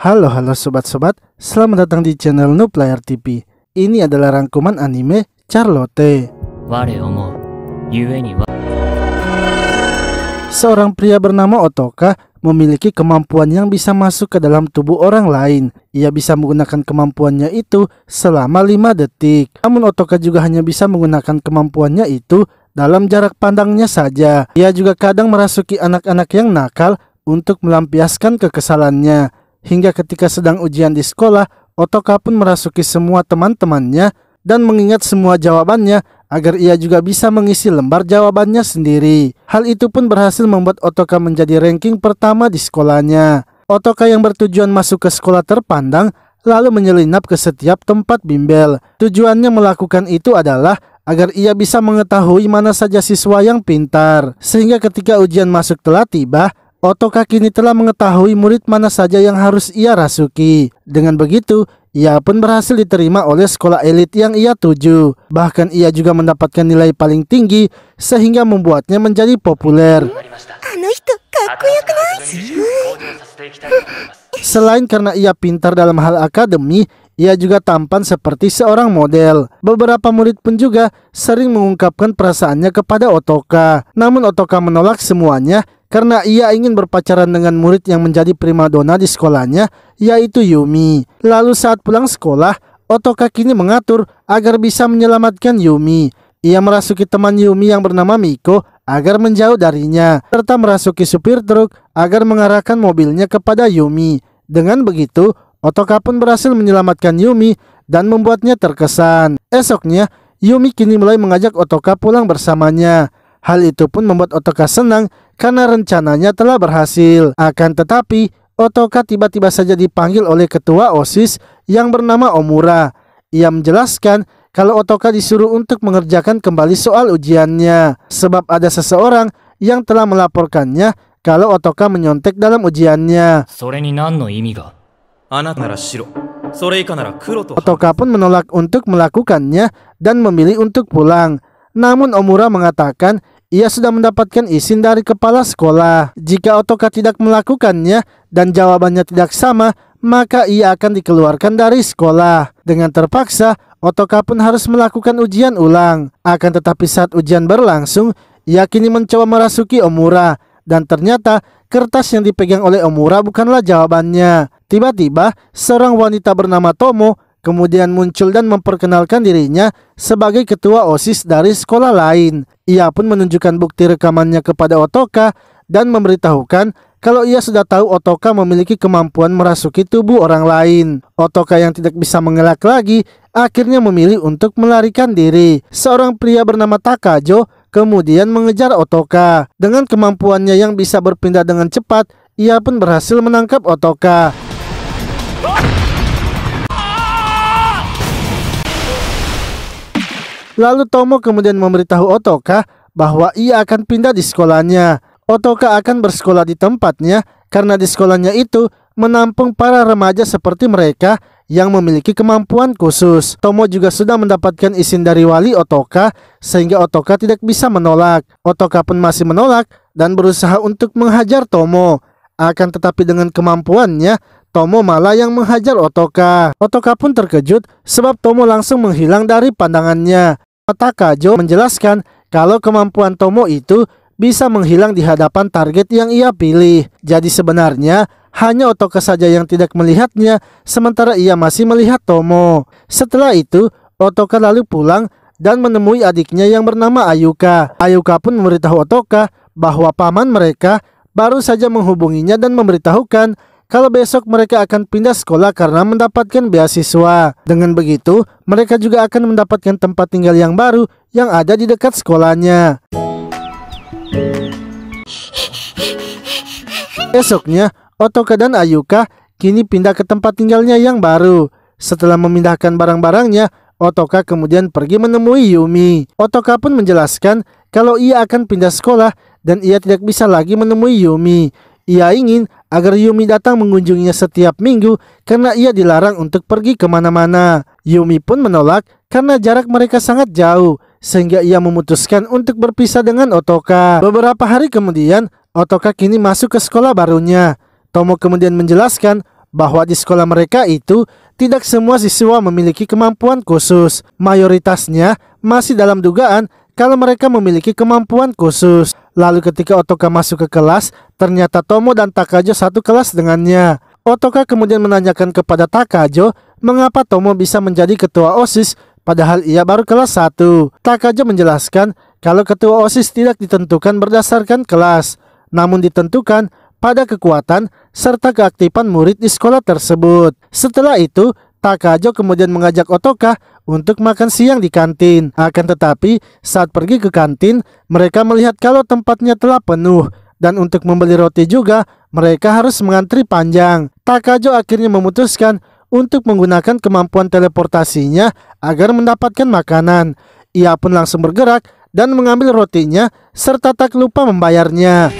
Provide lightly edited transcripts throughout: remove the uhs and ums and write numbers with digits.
Halo sobat-sobat, selamat datang di channel Nooplayer TV. Ini adalah rangkuman anime Charlotte. Seorang pria bernama Otoka memiliki kemampuan yang bisa masuk ke dalam tubuh orang lain. Ia bisa menggunakan kemampuannya itu selama 5 detik. Namun Otoka juga hanya bisa menggunakan kemampuannya itu dalam jarak pandangnya saja. Ia juga kadang merasuki anak-anak yang nakal untuk melampiaskan kekesalannya. Hingga ketika sedang ujian di sekolah, Otoka pun merasuki semua teman-temannya dan mengingat semua jawabannya agar ia juga bisa mengisi lembar jawabannya sendiri. Hal itu pun berhasil membuat Otoka menjadi ranking pertama di sekolahnya. Otoka yang bertujuan masuk ke sekolah terpandang lalu menyelinap ke setiap tempat bimbel. Tujuannya melakukan itu adalah agar ia bisa mengetahui mana saja siswa yang pintar. Sehingga ketika ujian masuk telah tiba, Otoka kini telah mengetahui murid mana saja yang harus ia rasuki. Dengan begitu, ia pun berhasil diterima oleh sekolah elit yang ia tuju. Bahkan ia juga mendapatkan nilai paling tinggi sehingga membuatnya menjadi populer. Selain karena ia pintar dalam hal akademi, ia juga tampan seperti seorang model. Beberapa murid pun juga sering mengungkapkan perasaannya kepada Otoka. Namun Otoka menolak semuanya karena ia ingin berpacaran dengan murid yang menjadi primadona di sekolahnya, yaitu Yumi. Lalu saat pulang sekolah, Otoka kini mengatur agar bisa menyelamatkan Yumi. Ia merasuki teman Yumi yang bernama Miko agar menjauh darinya, serta merasuki supir truk agar mengarahkan mobilnya kepada Yumi. Dengan begitu, Otoka pun berhasil menyelamatkan Yumi dan membuatnya terkesan. Esoknya, Yumi kini mulai mengajak Otoka pulang bersamanya. Hal itu pun membuat Otoka senang karena rencananya telah berhasil. Akan tetapi, Otoka tiba-tiba saja dipanggil oleh ketua OSIS yang bernama Omura. Ia menjelaskan kalau Otoka disuruh untuk mengerjakan kembali soal ujiannya, sebab ada seseorang yang telah melaporkannya kalau Otoka menyontek dalam ujiannya. Otoka pun menolak untuk melakukannya dan memilih untuk pulang. Namun Omura mengatakan ia sudah mendapatkan izin dari kepala sekolah. Jika Otoka tidak melakukannya dan jawabannya tidak sama, maka ia akan dikeluarkan dari sekolah. Dengan terpaksa, Otoka pun harus melakukan ujian ulang. Akan tetapi saat ujian berlangsung, ia kini mencoba merasuki Omura. Dan ternyata kertas yang dipegang oleh Omura bukanlah jawabannya. Tiba-tiba, seorang wanita bernama Tomo kemudian muncul dan memperkenalkan dirinya sebagai ketua OSIS dari sekolah lain. Ia pun menunjukkan bukti rekamannya kepada Otoka dan memberitahukan kalau ia sudah tahu Otoka memiliki kemampuan merasuki tubuh orang lain. Otoka yang tidak bisa mengelak lagi akhirnya memilih untuk melarikan diri. Seorang pria bernama Takajo kemudian mengejar Otoka. Dengan kemampuannya yang bisa berpindah dengan cepat, ia pun berhasil menangkap Otoka. Lalu Tomo kemudian memberitahu Otoka bahwa ia akan pindah di sekolahnya. Otoka akan bersekolah di tempatnya karena di sekolahnya itu menampung para remaja seperti mereka yang memiliki kemampuan khusus. Tomo juga sudah mendapatkan izin dari wali Otoka sehingga Otoka tidak bisa menolak. Otoka pun masih menolak dan berusaha untuk menghajar Tomo. Akan tetapi dengan kemampuannya, Tomo malah yang menghajar Otoka. Otoka pun terkejut sebab Tomo langsung menghilang dari pandangannya. Takajo menjelaskan kalau kemampuan Tomo itu bisa menghilang di hadapan target yang ia pilih. Jadi sebenarnya hanya Otoka saja yang tidak melihatnya, sementara ia masih melihat Tomo. Setelah itu, Otoka lalu pulang dan menemui adiknya yang bernama Ayuka. Ayuka pun memberitahu Otoka bahwa paman mereka baru saja menghubunginya dan memberitahukan kalau besok mereka akan pindah sekolah karena mendapatkan beasiswa. Dengan begitu, mereka juga akan mendapatkan tempat tinggal yang baru yang ada di dekat sekolahnya. Esoknya, Otoka dan Ayuka kini pindah ke tempat tinggalnya yang baru. Setelah memindahkan barang-barangnya, Otoka kemudian pergi menemui Yumi. Otoka pun menjelaskan kalau ia akan pindah sekolah dan ia tidak bisa lagi menemui Yumi. Ia ingin agar Yumi datang mengunjunginya setiap minggu karena ia dilarang untuk pergi kemana-mana. Yumi pun menolak karena jarak mereka sangat jauh, sehingga ia memutuskan untuk berpisah dengan Otoka. Beberapa hari kemudian, Otoka kini masuk ke sekolah barunya. Tomo kemudian menjelaskan bahwa di sekolah mereka itu tidak semua siswa memiliki kemampuan khusus. Mayoritasnya masih dalam dugaan kalau mereka memiliki kemampuan khusus. Lalu ketika Otoka masuk ke kelas, ternyata Tomo dan Takajo satu kelas dengannya. Otoka kemudian menanyakan kepada Takajo mengapa Tomo bisa menjadi ketua OSIS padahal ia baru kelas 1. Takajo menjelaskan kalau ketua OSIS tidak ditentukan berdasarkan kelas, namun ditentukan pada kekuatan serta keaktifan murid di sekolah tersebut. Setelah itu, Takajo kemudian mengajak Otoka untuk makan siang di kantin. Akan tetapi, saat pergi ke kantin, mereka melihat kalau tempatnya telah penuh. Dan untuk membeli roti juga, mereka harus mengantri panjang. Takajo akhirnya memutuskan untuk menggunakan kemampuan teleportasinya agar mendapatkan makanan. Ia pun langsung bergerak dan mengambil rotinya serta tak lupa membayarnya.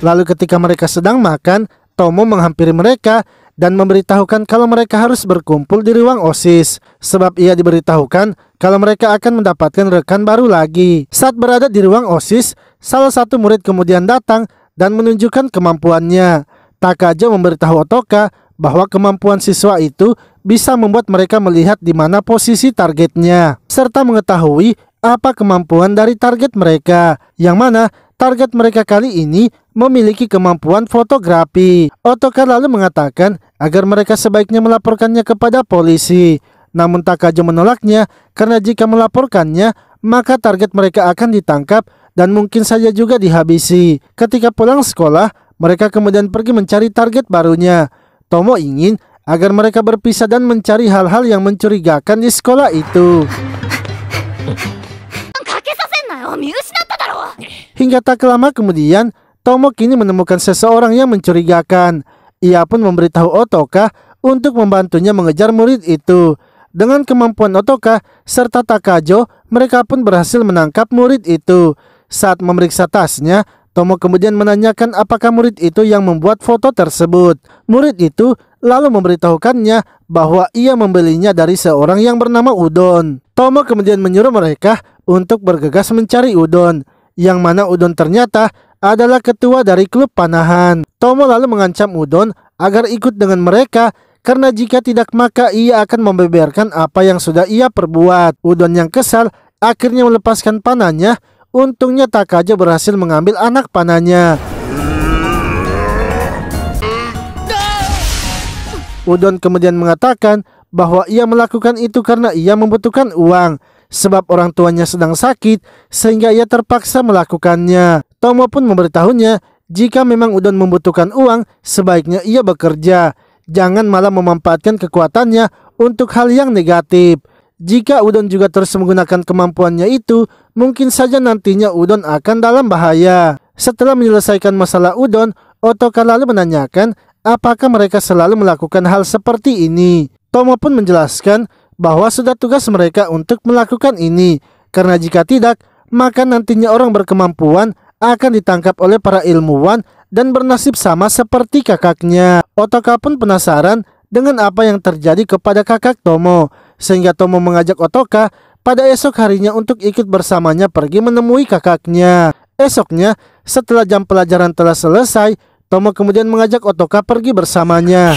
Lalu ketika mereka sedang makan, Tomo menghampiri mereka dan memberitahukan kalau mereka harus berkumpul di ruang OSIS. Sebab ia diberitahukan kalau mereka akan mendapatkan rekan baru lagi. Saat berada di ruang OSIS, salah satu murid kemudian datang dan menunjukkan kemampuannya. Takajo memberitahu Otoka bahwa kemampuan siswa itu bisa membuat mereka melihat di mana posisi targetnya, serta mengetahui apa kemampuan dari target mereka, yang mana target mereka kali ini memiliki kemampuan fotografi. Otoka lalu mengatakan agar mereka sebaiknya melaporkannya kepada polisi. Namun Takajo menolaknya karena jika melaporkannya, maka target mereka akan ditangkap dan mungkin saja juga dihabisi. Ketika pulang sekolah, mereka kemudian pergi mencari target barunya. Tomo ingin agar mereka berpisah dan mencari hal-hal yang mencurigakan di sekolah itu. Hingga tak lama kemudian, Tomo kini menemukan seseorang yang mencurigakan. Ia pun memberitahu Otoka untuk membantunya mengejar murid itu. Dengan kemampuan Otoka serta Takajo, mereka pun berhasil menangkap murid itu. Saat memeriksa tasnya, Tomo kemudian menanyakan apakah murid itu yang membuat foto tersebut. Murid itu lalu memberitahukannya bahwa ia membelinya dari seorang yang bernama Udon. Tomo kemudian menyuruh mereka untuk bergegas mencari Udon, yang mana Udon ternyata adalah ketua dari klub panahan. Tomo lalu mengancam Udon agar ikut dengan mereka karena jika tidak maka ia akan membeberkan apa yang sudah ia perbuat. Udon yang kesal akhirnya melepaskan panahnya. Untungnya Takajo berhasil mengambil anak panahnya. Udon kemudian mengatakan bahwa ia melakukan itu karena ia membutuhkan uang, sebab orang tuanya sedang sakit sehingga ia terpaksa melakukannya. Tomo pun memberitahunya jika memang Udon membutuhkan uang, sebaiknya ia bekerja, jangan malah memanfaatkan kekuatannya untuk hal yang negatif. Jika Udon juga terus menggunakan kemampuannya itu, mungkin saja nantinya Udon akan dalam bahaya. Setelah menyelesaikan masalah Udon, Otoka lalu menanyakan apakah mereka selalu melakukan hal seperti ini. Tomo pun menjelaskan bahwa sudah tugas mereka untuk melakukan ini, karena jika tidak, maka nantinya orang berkemampuan akan ditangkap oleh para ilmuwan dan bernasib sama seperti kakaknya. Otoka pun penasaran dengan apa yang terjadi kepada kakak Tomo, sehingga Tomo mengajak Otoka pada esok harinya untuk ikut bersamanya pergi menemui kakaknya. Esoknya, setelah jam pelajaran telah selesai, Tomo kemudian mengajak Otoka pergi bersamanya.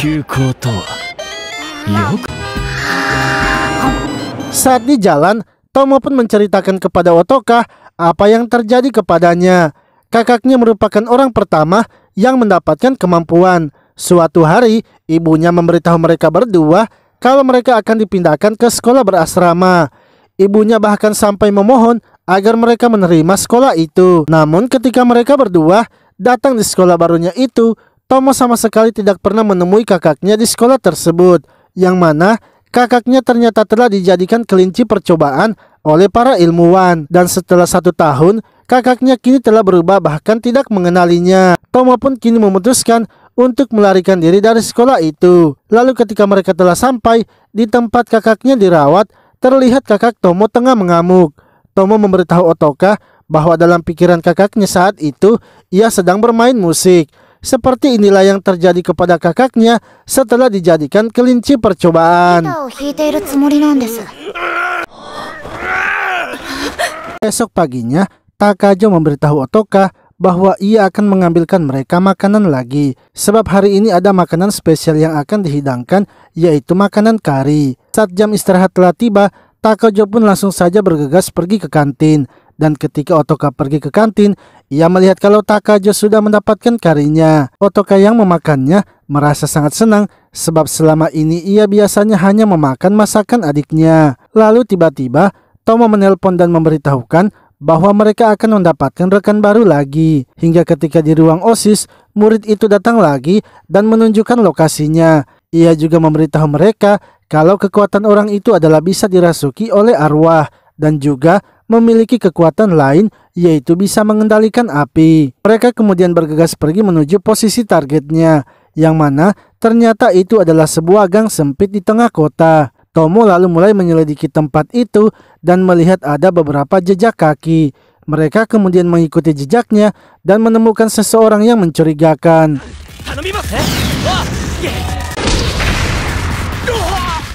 Saat di jalan, Tomo pun menceritakan kepada Otoka apa yang terjadi kepadanya. Kakaknya merupakan orang pertama yang mendapatkan kemampuan. Suatu hari, ibunya memberitahu mereka berdua kalau mereka akan dipindahkan ke sekolah berasrama. Ibunya bahkan sampai memohon agar mereka menerima sekolah itu. Namun ketika mereka berdua datang di sekolah barunya itu, Tomo sama sekali tidak pernah menemui kakaknya di sekolah tersebut, yang mana kakaknya ternyata telah dijadikan kelinci percobaan oleh para ilmuwan. Dan setelah 1 tahun, kakaknya kini telah berubah bahkan tidak mengenalinya. Tomo pun kini memutuskan untuk melarikan diri dari sekolah itu. Lalu ketika mereka telah sampai di tempat kakaknya dirawat, terlihat kakak Tomo tengah mengamuk. Tomo memberitahu Otoka bahwa dalam pikiran kakaknya saat itu, ia sedang bermain musik. Seperti inilah yang terjadi kepada kakaknya setelah dijadikan kelinci percobaan. Esok paginya, Takajo memberitahu Otoka bahwa ia akan mengambilkan mereka makanan lagi. Sebab hari ini ada makanan spesial yang akan dihidangkan, yaitu makanan kari. Saat jam istirahat telah tiba, Takajo pun langsung saja bergegas pergi ke kantin. Dan ketika Otoka pergi ke kantin, ia melihat kalau Takajo sudah mendapatkan karinya. Otoka yang memakannya merasa sangat senang sebab selama ini ia biasanya hanya memakan masakan adiknya. Lalu tiba-tiba Tomo menelpon dan memberitahukan bahwa mereka akan mendapatkan rekan baru lagi. Hingga ketika di ruang OSIS, murid itu datang lagi dan menunjukkan lokasinya. Ia juga memberitahu mereka kalau kekuatan orang itu adalah bisa dirasuki oleh arwah dan juga memiliki kekuatan lain, yaitu bisa mengendalikan api. Mereka kemudian bergegas pergi menuju posisi targetnya, yang mana ternyata itu adalah sebuah gang sempit di tengah kota. Tomo lalu mulai menyelidiki tempat itu dan melihat ada beberapa jejak kaki. Mereka kemudian mengikuti jejaknya dan menemukan seseorang yang mencurigakan.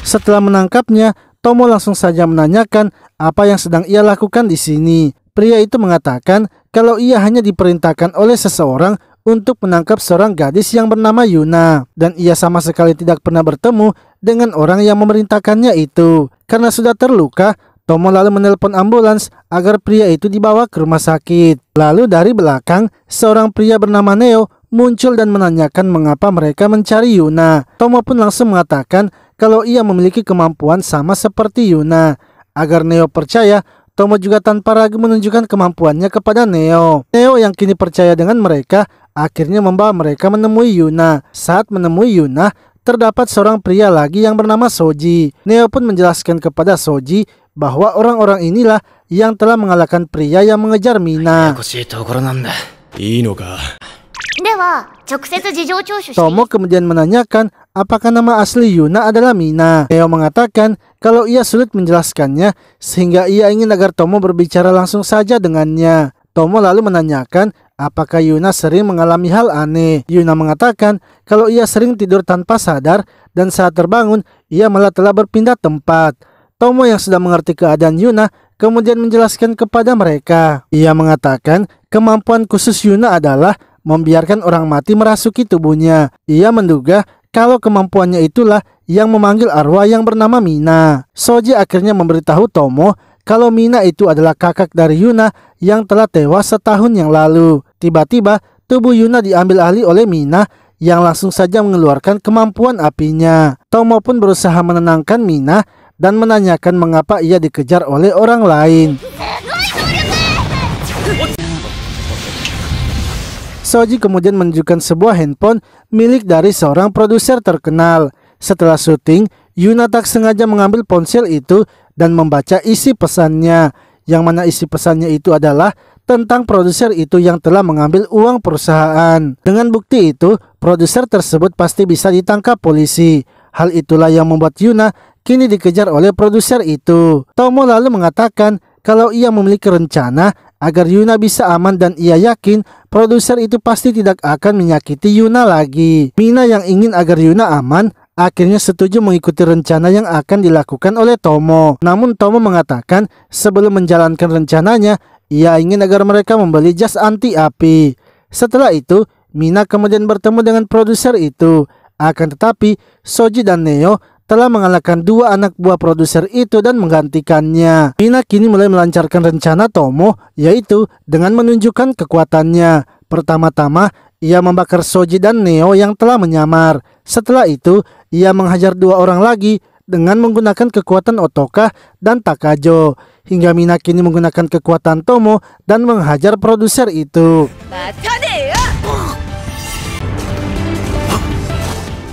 Setelah menangkapnya, Tomo langsung saja menanyakan apa yang sedang ia lakukan di sini. Pria itu mengatakan kalau ia hanya diperintahkan oleh seseorang untuk menangkap seorang gadis yang bernama Yuna, dan ia sama sekali tidak pernah bertemu dengan orang yang memerintahkannya itu. Karena sudah terluka, Tomo lalu menelpon ambulans agar pria itu dibawa ke rumah sakit. Lalu dari belakang, seorang pria bernama Neo muncul dan menanyakan mengapa mereka mencari Yuna. Tomo pun langsung mengatakan kalau ia memiliki kemampuan sama seperti Yuna. Agar Neo percaya, Tomo juga tanpa ragu menunjukkan kemampuannya kepada Neo. Neo yang kini percaya dengan mereka akhirnya membawa mereka menemui Yuna. Saat menemui Yuna, terdapat seorang pria lagi yang bernama Soji. Neo pun menjelaskan kepada Soji bahwa orang-orang inilah yang telah mengalahkan pria yang mengejar Mina. Tomo kemudian menanyakan apakah nama asli Yuna adalah Mina. Neo mengatakan kalau ia sulit menjelaskannya sehingga ia ingin agar Tomo berbicara langsung saja dengannya. Tomo lalu menanyakan apakah Yuna sering mengalami hal aneh. Yuna mengatakan kalau ia sering tidur tanpa sadar dan saat terbangun ia malah telah berpindah tempat. Tomo yang sudah mengerti keadaan Yuna kemudian menjelaskan kepada mereka. Ia mengatakan kemampuan khusus Yuna adalah membiarkan orang mati merasuki tubuhnya. Ia menduga kalau kemampuannya itulah yang memanggil arwah yang bernama Mina. Soji akhirnya memberitahu Tomo kalau Mina itu adalah kakak dari Yuna yang telah tewas setahun yang lalu. Tiba-tiba tubuh Yuna diambil alih oleh Mina yang langsung saja mengeluarkan kemampuan apinya. Tomo pun berusaha menenangkan Mina dan menanyakan mengapa ia dikejar oleh orang lain. Soji kemudian menunjukkan sebuah handphone milik dari seorang produser terkenal. Setelah syuting, Yuna tak sengaja mengambil ponsel itu dan membaca isi pesannya, yang mana isi pesannya itu adalah tentang produser itu yang telah mengambil uang perusahaan. Dengan bukti itu, produser tersebut pasti bisa ditangkap polisi. Hal itulah yang membuat Yuna kini dikejar oleh produser itu. Tomo lalu mengatakan kalau ia memiliki rencana agar Yuna bisa aman dan ia yakin produser itu pasti tidak akan menyakiti Yuna lagi. Mina yang ingin agar Yuna aman akhirnya setuju mengikuti rencana yang akan dilakukan oleh Tomo. Namun Tomo mengatakan sebelum menjalankan rencananya, ia ingin agar mereka membeli jas anti api. Setelah itu, Mina kemudian bertemu dengan produser itu. Akan tetapi, Soji dan Neo telah mengalahkan dua anak buah produser itu dan menggantikannya. Mina kini mulai melancarkan rencana Tomo, yaitu dengan menunjukkan kekuatannya. Pertama-tama, ia membakar Soji dan Neo yang telah menyamar. Setelah itu, ia menghajar dua orang lagi dengan menggunakan kekuatan Otoka dan Takajo. Hingga Mina kini menggunakan kekuatan Tomo dan menghajar produser itu.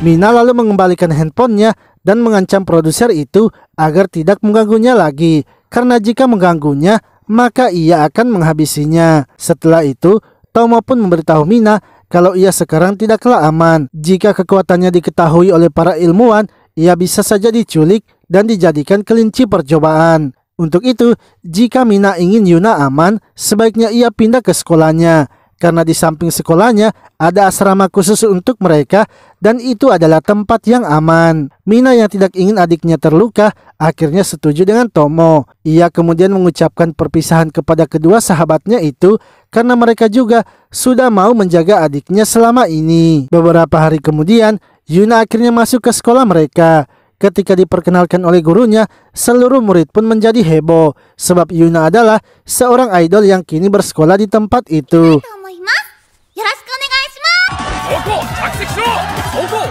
Mina lalu mengembalikan handphonenya dan mengancam produser itu agar tidak mengganggunya lagi. Karena jika mengganggunya, maka ia akan menghabisinya. Setelah itu, Tomo pun memberitahu Mina kalau ia sekarang tidaklah aman. Jika kekuatannya diketahui oleh para ilmuwan, ia bisa saja diculik dan dijadikan kelinci percobaan. Untuk itu, jika Mina ingin Yuna aman, sebaiknya ia pindah ke sekolahnya. Karena di samping sekolahnya ada asrama khusus untuk mereka dan itu adalah tempat yang aman. Mina yang tidak ingin adiknya terluka akhirnya setuju dengan Tomo. Ia kemudian mengucapkan perpisahan kepada kedua sahabatnya itu karena mereka juga sudah mau menjaga adiknya selama ini. Beberapa hari kemudian, Yuna akhirnya masuk ke sekolah mereka. Ketika diperkenalkan oleh gurunya, seluruh murid pun menjadi heboh sebab Yuna adalah seorang idol yang kini bersekolah di tempat itu.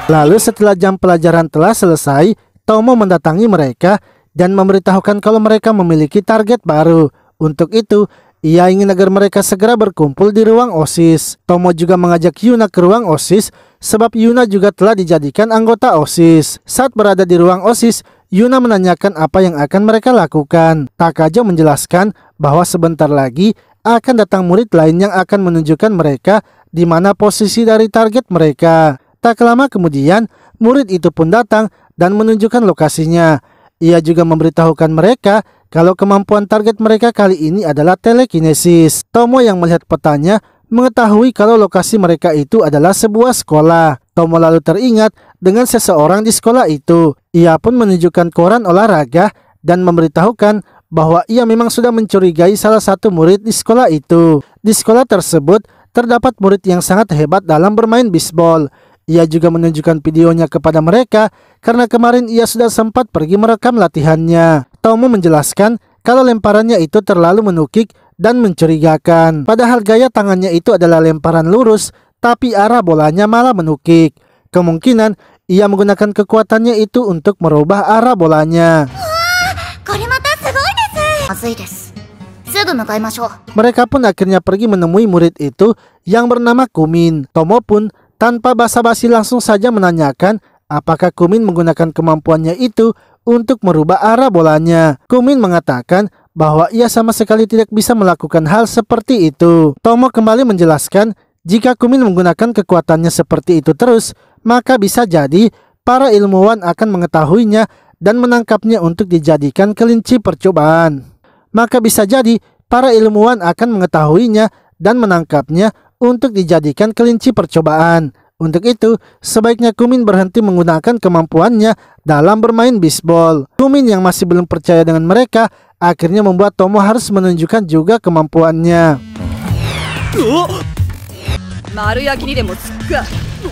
Lalu setelah jam pelajaran telah selesai, Tomo mendatangi mereka dan memberitahukan kalau mereka memiliki target baru. Untuk itu, ia ingin agar mereka segera berkumpul di ruang OSIS. Tomo juga mengajak Yuna ke ruang OSIS sebab Yuna juga telah dijadikan anggota OSIS. Saat berada di ruang OSIS, Yuna menanyakan apa yang akan mereka lakukan. Takajo menjelaskan bahwa sebentar lagi akan datang murid lain yang akan menunjukkan mereka di mana posisi dari target mereka. Tak lama kemudian, murid itu pun datang dan menunjukkan lokasinya. Ia juga memberitahukan mereka kalau kemampuan target mereka kali ini adalah telekinesis. Tomo yang melihat petanya mengetahui kalau lokasi mereka itu adalah sebuah sekolah. Tomo lalu teringat dengan seseorang di sekolah itu. Ia pun menunjukkan koran olahraga dan memberitahukan bahwa ia memang sudah mencurigai salah satu murid di sekolah itu. Di sekolah tersebut terdapat murid yang sangat hebat dalam bermain bisbol. Ia juga menunjukkan videonya kepada mereka karena kemarin ia sudah sempat pergi merekam latihannya. Tomo menjelaskan kalau lemparannya itu terlalu menukik dan mencurigakan. Padahal gaya tangannya itu adalah lemparan lurus, tapi arah bolanya malah menukik. Kemungkinan ia menggunakan kekuatannya itu untuk merubah arah bolanya. Mereka pun akhirnya pergi menemui murid itu yang bernama Kumin. Tomo pun tanpa basa-basi langsung saja menanyakan apakah Kumin menggunakan kemampuannya itu untuk merubah arah bolanya. Kumin mengatakan bahwa ia sama sekali tidak bisa melakukan hal seperti itu. Tomo kembali menjelaskan jika Kumin menggunakan kekuatannya seperti itu terus, maka bisa jadi para ilmuwan akan mengetahuinya dan menangkapnya untuk dijadikan kelinci percobaan. Maka bisa jadi para ilmuwan akan mengetahuinya dan menangkapnya untuk dijadikan kelinci percobaan. Untuk itu, sebaiknya Kumin berhenti menggunakan kemampuannya dalam bermain bisbol. Kumin yang masih belum percaya dengan mereka akhirnya membuat Tomo harus menunjukkan juga kemampuannya.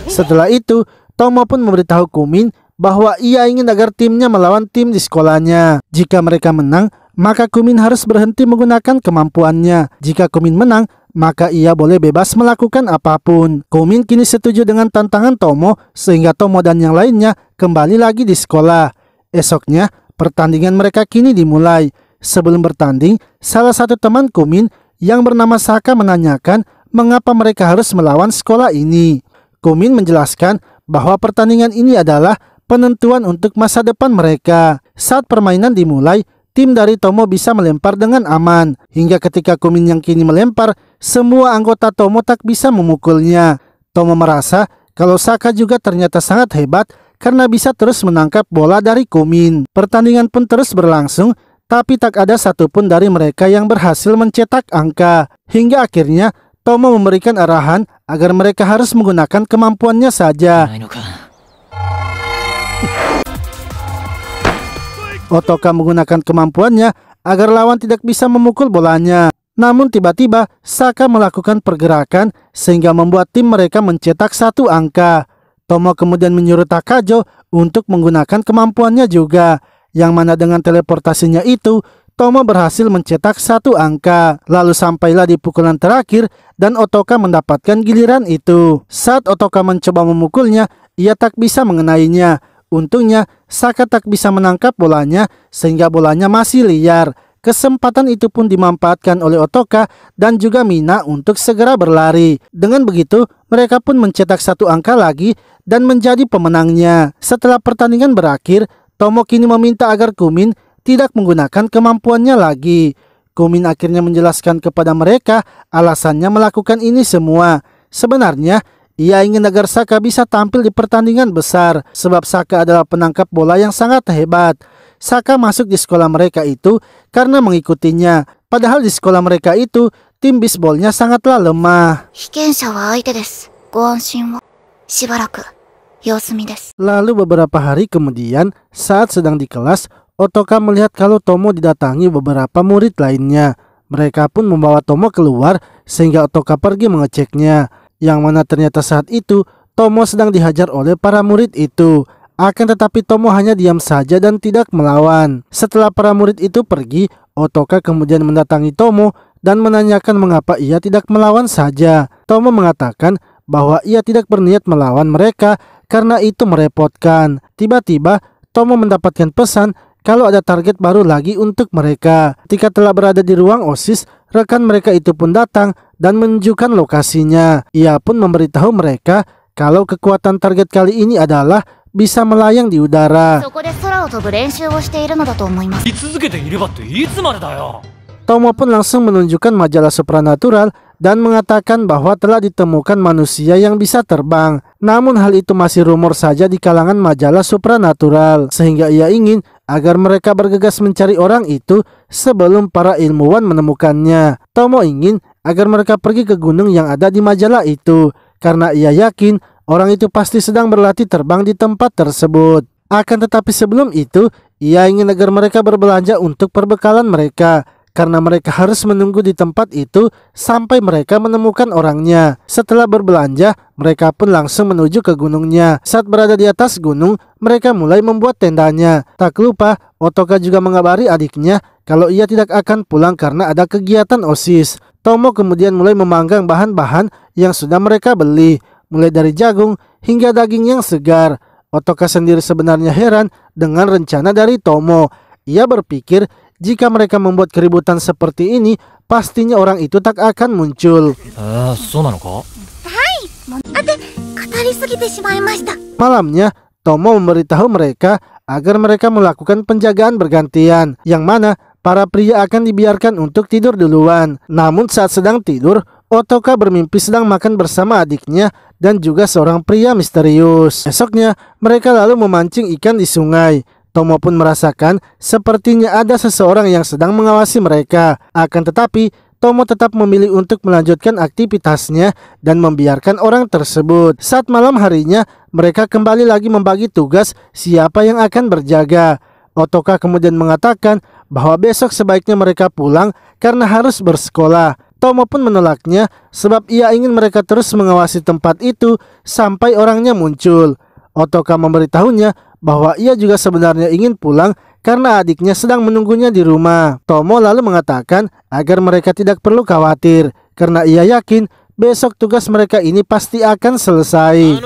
Setelah itu, Tomo pun memberitahu Kumin bahwa ia ingin agar timnya melawan tim di sekolahnya. Jika mereka menang, maka Kumin harus berhenti menggunakan kemampuannya. Jika Kumin menang, maka ia boleh bebas melakukan apapun. Kumin kini setuju dengan tantangan Tomo sehingga Tomo dan yang lainnya kembali lagi di sekolah. Esoknya, pertandingan mereka kini dimulai. Sebelum bertanding, salah satu teman Kumin yang bernama Saka menanyakan mengapa mereka harus melawan sekolah ini. Kumin menjelaskan bahwa pertandingan ini adalah penentuan untuk masa depan mereka. Saat permainan dimulai, tim dari Tomo bisa melempar dengan aman. Hingga ketika Kumin yang kini melempar, semua anggota Tomo tak bisa memukulnya. Tomo merasa kalau Saka juga ternyata sangat hebat karena bisa terus menangkap bola dari Kumin. Pertandingan pun terus berlangsung, tapi tak ada satupun dari mereka yang berhasil mencetak angka. Hingga akhirnya Tomo memberikan arahan agar mereka harus menggunakan kemampuannya saja. Otoka menggunakan kemampuannya agar lawan tidak bisa memukul bolanya. Namun tiba-tiba Saka melakukan pergerakan sehingga membuat tim mereka mencetak satu angka. Tomo kemudian menyuruh Takajo untuk menggunakan kemampuannya juga, yang mana dengan teleportasinya itu Tomo berhasil mencetak satu angka. Lalu sampailah di pukulan terakhir dan Otoka mendapatkan giliran itu. Saat Otoka mencoba memukulnya, ia tak bisa mengenainya. Untungnya Saka tak bisa menangkap bolanya sehingga bolanya masih liar. Kesempatan itu pun dimanfaatkan oleh Otoka dan juga Mina untuk segera berlari. Dengan begitu, mereka pun mencetak satu angka lagi dan menjadi pemenangnya. Setelah pertandingan berakhir, Tomo kini meminta agar Kumin tidak menggunakan kemampuannya lagi. Kumin akhirnya menjelaskan kepada mereka alasannya melakukan ini semua. Sebenarnya, ia ingin agar Saka bisa tampil di pertandingan besar, sebab Saka adalah penangkap bola yang sangat hebat. Saka masuk di sekolah mereka itu karena mengikutinya. Padahal di sekolah mereka itu, tim bisbolnya sangatlah lemah. Lalu beberapa hari kemudian, saat sedang di kelas, Otoka melihat kalau Tomo didatangi beberapa murid lainnya. Mereka pun membawa Tomo keluar sehingga Otoka pergi mengeceknya. Yang mana ternyata saat itu Tomo sedang dihajar oleh para murid itu. Akan tetapi Tomo hanya diam saja dan tidak melawan. Setelah para murid itu pergi, Otoka kemudian mendatangi Tomo dan menanyakan mengapa ia tidak melawan saja. Tomo mengatakan bahwa ia tidak berniat melawan mereka karena itu merepotkan. Tiba-tiba Tomo mendapatkan pesan kalau ada target baru lagi untuk mereka. Ketika telah berada di ruang OSIS, rekan mereka itu pun datang dan menunjukkan lokasinya. Ia pun memberitahu mereka kalau kekuatan target kali ini adalah bisa melayang di udara. Tomo pun langsung menunjukkan majalah supranatural dan mengatakan bahwa telah ditemukan manusia yang bisa terbang. Namun hal itu masih rumor saja di kalangan majalah supranatural, sehingga ia ingin agar mereka bergegas mencari orang itu sebelum para ilmuwan menemukannya. Tomo ingin agar mereka pergi ke gunung yang ada di majalah itu, karena ia yakin orang itu pasti sedang berlatih terbang di tempat tersebut. Akan tetapi sebelum itu, ia ingin agar mereka berbelanja untuk perbekalan mereka, karena mereka harus menunggu di tempat itu sampai mereka menemukan orangnya. Setelah berbelanja, mereka pun langsung menuju ke gunungnya. Saat berada di atas gunung, mereka mulai membuat tendanya. Tak lupa, Otoka juga mengabari adiknya kalau ia tidak akan pulang karena ada kegiatan OSIS. Tomo kemudian mulai memanggang bahan-bahan yang sudah mereka beli, mulai dari jagung hingga daging yang segar. Otoka sendiri sebenarnya heran dengan rencana dari Tomo. Ia berpikir jika mereka membuat keributan seperti ini, pastinya orang itu tak akan muncul. Malamnya, Tomo memberitahu mereka agar mereka melakukan penjagaan bergantian, yang mana para pria akan dibiarkan untuk tidur duluan. Namun saat sedang tidur, Otoka bermimpi sedang makan bersama adiknya dan juga seorang pria misterius. Esoknya, mereka lalu memancing ikan di sungai. Tomo pun merasakan sepertinya ada seseorang yang sedang mengawasi mereka. Akan tetapi, Tomo tetap memilih untuk melanjutkan aktivitasnya dan membiarkan orang tersebut. Saat malam harinya, mereka kembali lagi membagi tugas siapa yang akan berjaga. Otoka kemudian mengatakan bahwa besok sebaiknya mereka pulang karena harus bersekolah. Tomo pun menolaknya sebab ia ingin mereka terus mengawasi tempat itu sampai orangnya muncul. Otoka memberitahunya bahwa ia juga sebenarnya ingin pulang karena adiknya sedang menunggunya di rumah. Tomo lalu mengatakan agar mereka tidak perlu khawatir karena ia yakin besok tugas mereka ini pasti akan selesai.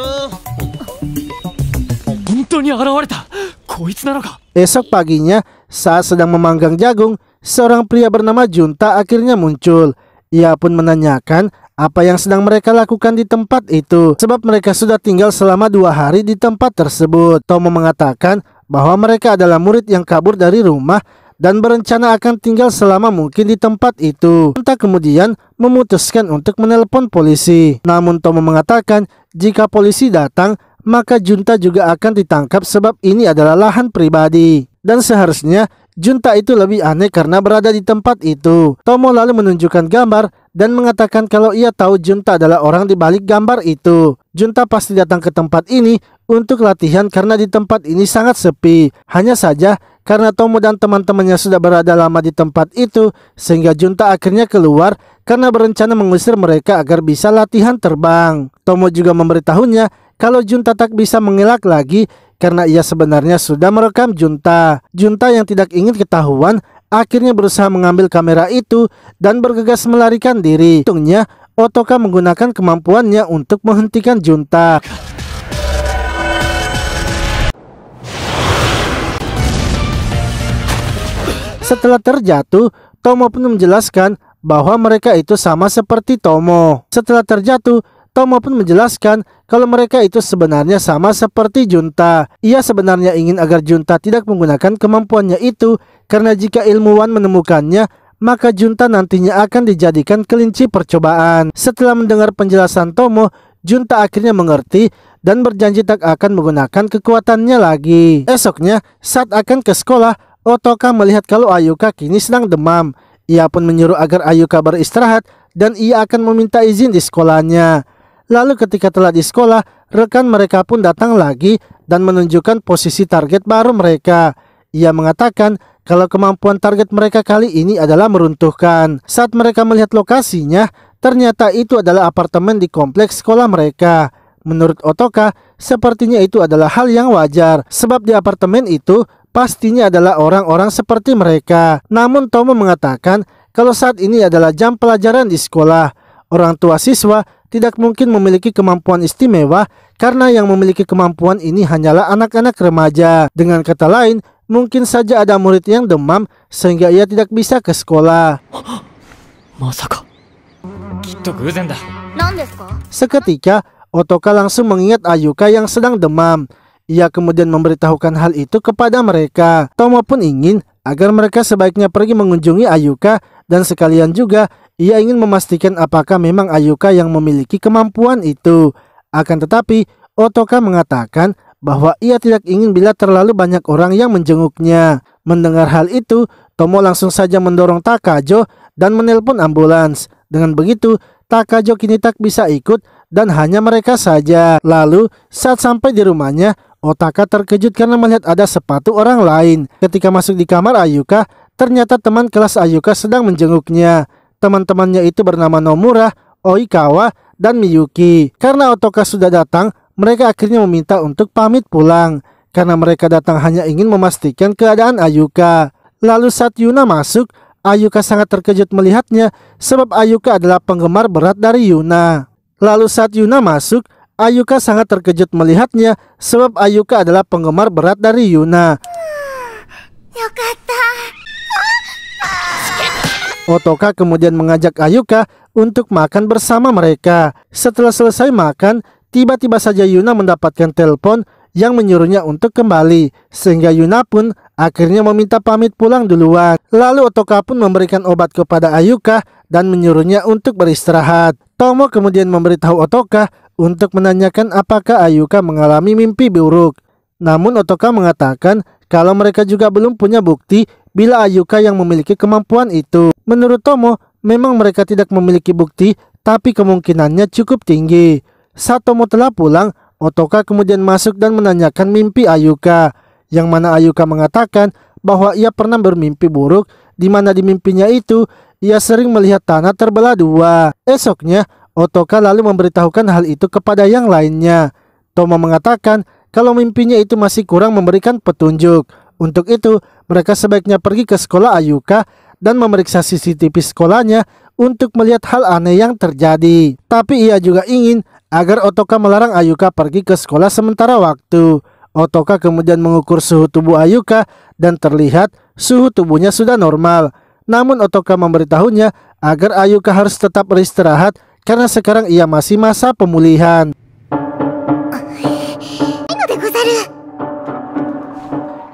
Esok paginya, saat sedang memanggang jagung, seorang pria bernama Junta akhirnya muncul. Ia pun menanyakan apa yang sedang mereka lakukan di tempat itu, sebab mereka sudah tinggal selama 2 hari di tempat tersebut. Tomo mengatakan bahwa mereka adalah murid yang kabur dari rumah dan berencana akan tinggal selama mungkin di tempat itu. Junta kemudian memutuskan untuk menelpon polisi. Namun Tomo mengatakan jika polisi datang, maka Junta juga akan ditangkap sebab ini adalah lahan pribadi. Dan seharusnya Junta itu lebih aneh karena berada di tempat itu. Tomo lalu menunjukkan gambar dan mengatakan kalau ia tahu Junta adalah orang di balik gambar itu. Junta pasti datang ke tempat ini untuk latihan karena di tempat ini sangat sepi. Hanya saja karena Tomo dan teman-temannya sudah berada lama di tempat itu, sehingga Junta akhirnya keluar karena berencana mengusir mereka agar bisa latihan terbang. Tomo juga memberitahunya kalau Junta tak bisa mengelak lagi karena ia sebenarnya sudah merekam Junta. Junta yang tidak ingin ketahuan akhirnya berusaha mengambil kamera itu dan bergegas melarikan diri. Untungnya Otoka menggunakan kemampuannya untuk menghentikan Junta. Setelah terjatuh, Tomo pun menjelaskan bahwa mereka itu sama seperti Tomo. Setelah terjatuh, Tomo pun menjelaskan kalau mereka itu sebenarnya sama seperti Junta. Ia sebenarnya ingin agar Junta tidak menggunakan kemampuannya itu karena jika ilmuwan menemukannya, maka Junta nantinya akan dijadikan kelinci percobaan. Setelah mendengar penjelasan Tomo, Junta akhirnya mengerti dan berjanji tak akan menggunakan kekuatannya lagi. Esoknya, saat akan ke sekolah, Otoka melihat kalau Ayuka kini sedang demam. Ia pun menyuruh agar Ayuka beristirahat dan ia akan meminta izin di sekolahnya. Lalu ketika telah di sekolah, rekan mereka pun datang lagi dan menunjukkan posisi target baru mereka. Ia mengatakan kalau kemampuan target mereka kali ini adalah meruntuhkan. Saat mereka melihat lokasinya, ternyata itu adalah apartemen di kompleks sekolah mereka. Menurut Otoka, sepertinya itu adalah hal yang wajar, sebab di apartemen itu pastinya adalah orang-orang seperti mereka. Namun Tomo mengatakan kalau saat ini adalah jam pelajaran di sekolah. Orang tua siswa tidak mungkin memiliki kemampuan istimewa karena yang memiliki kemampuan ini hanyalah anak-anak remaja. Dengan kata lain, mungkin saja ada murid yang demam sehingga ia tidak bisa ke sekolah. Seketika, Otoka langsung mengingat Ayuka yang sedang demam. Ia kemudian memberitahukan hal itu kepada mereka. Tomo pun ingin agar mereka sebaiknya pergi mengunjungi Ayuka dan sekalian juga ia ingin memastikan apakah memang Ayuka yang memiliki kemampuan itu. Akan tetapi, Otoka mengatakan bahwa ia tidak ingin bila terlalu banyak orang yang menjenguknya. Mendengar hal itu, Tomo langsung saja mendorong Takajo dan menelpon ambulans. Dengan begitu, Takajo kini tak bisa ikut dan hanya mereka saja. Lalu, saat sampai di rumahnya, Otaka terkejut karena melihat ada sepatu orang lain. Ketika masuk di kamar Ayuka, ternyata teman kelas Ayuka sedang menjenguknya. Teman-temannya itu bernama Nomura, Oikawa, dan Miyuki. Karena Otoka sudah datang, mereka akhirnya meminta untuk pamit pulang. Karena mereka datang hanya ingin memastikan keadaan Ayuka. Lalu saat Yuna masuk, Ayuka sangat terkejut melihatnya sebab Ayuka adalah penggemar berat dari Yuna. Lalu saat Yuna masuk, Ayuka sangat terkejut melihatnya sebab Ayuka adalah penggemar berat dari Yuna. Otoka kemudian mengajak Ayuka untuk makan bersama mereka. Setelah selesai makan, tiba-tiba saja Yuna mendapatkan telepon yang menyuruhnya untuk kembali. Sehingga Yuna pun akhirnya meminta pamit pulang duluan. Lalu Otoka pun memberikan obat kepada Ayuka dan menyuruhnya untuk beristirahat. Tomo kemudian memberitahu Otoka untuk menanyakan apakah Ayuka mengalami mimpi buruk. Namun Otoka mengatakan kalau mereka juga belum punya bukti bila Ayuka yang memiliki kemampuan itu. Menurut Tomo, memang mereka tidak memiliki bukti, tapi kemungkinannya cukup tinggi. Saat Tomo telah pulang, Otoka kemudian masuk dan menanyakan mimpi Ayuka, yang mana Ayuka mengatakan bahwa ia pernah bermimpi buruk, di mana di mimpinya itu ia sering melihat tanah terbelah dua. Esoknya, Otoka lalu memberitahukan hal itu kepada yang lainnya. Tomo mengatakan kalau mimpinya itu masih kurang memberikan petunjuk. Untuk itu, mereka sebaiknya pergi ke sekolah Ayuka dan memeriksa CCTV sekolahnya untuk melihat hal aneh yang terjadi. Tapi ia juga ingin agar Otoka melarang Ayuka pergi ke sekolah sementara waktu. Otoka kemudian mengukur suhu tubuh Ayuka dan terlihat suhu tubuhnya sudah normal. Namun Otoka memberitahunya agar Ayuka harus tetap beristirahat karena sekarang ia masih masa pemulihan.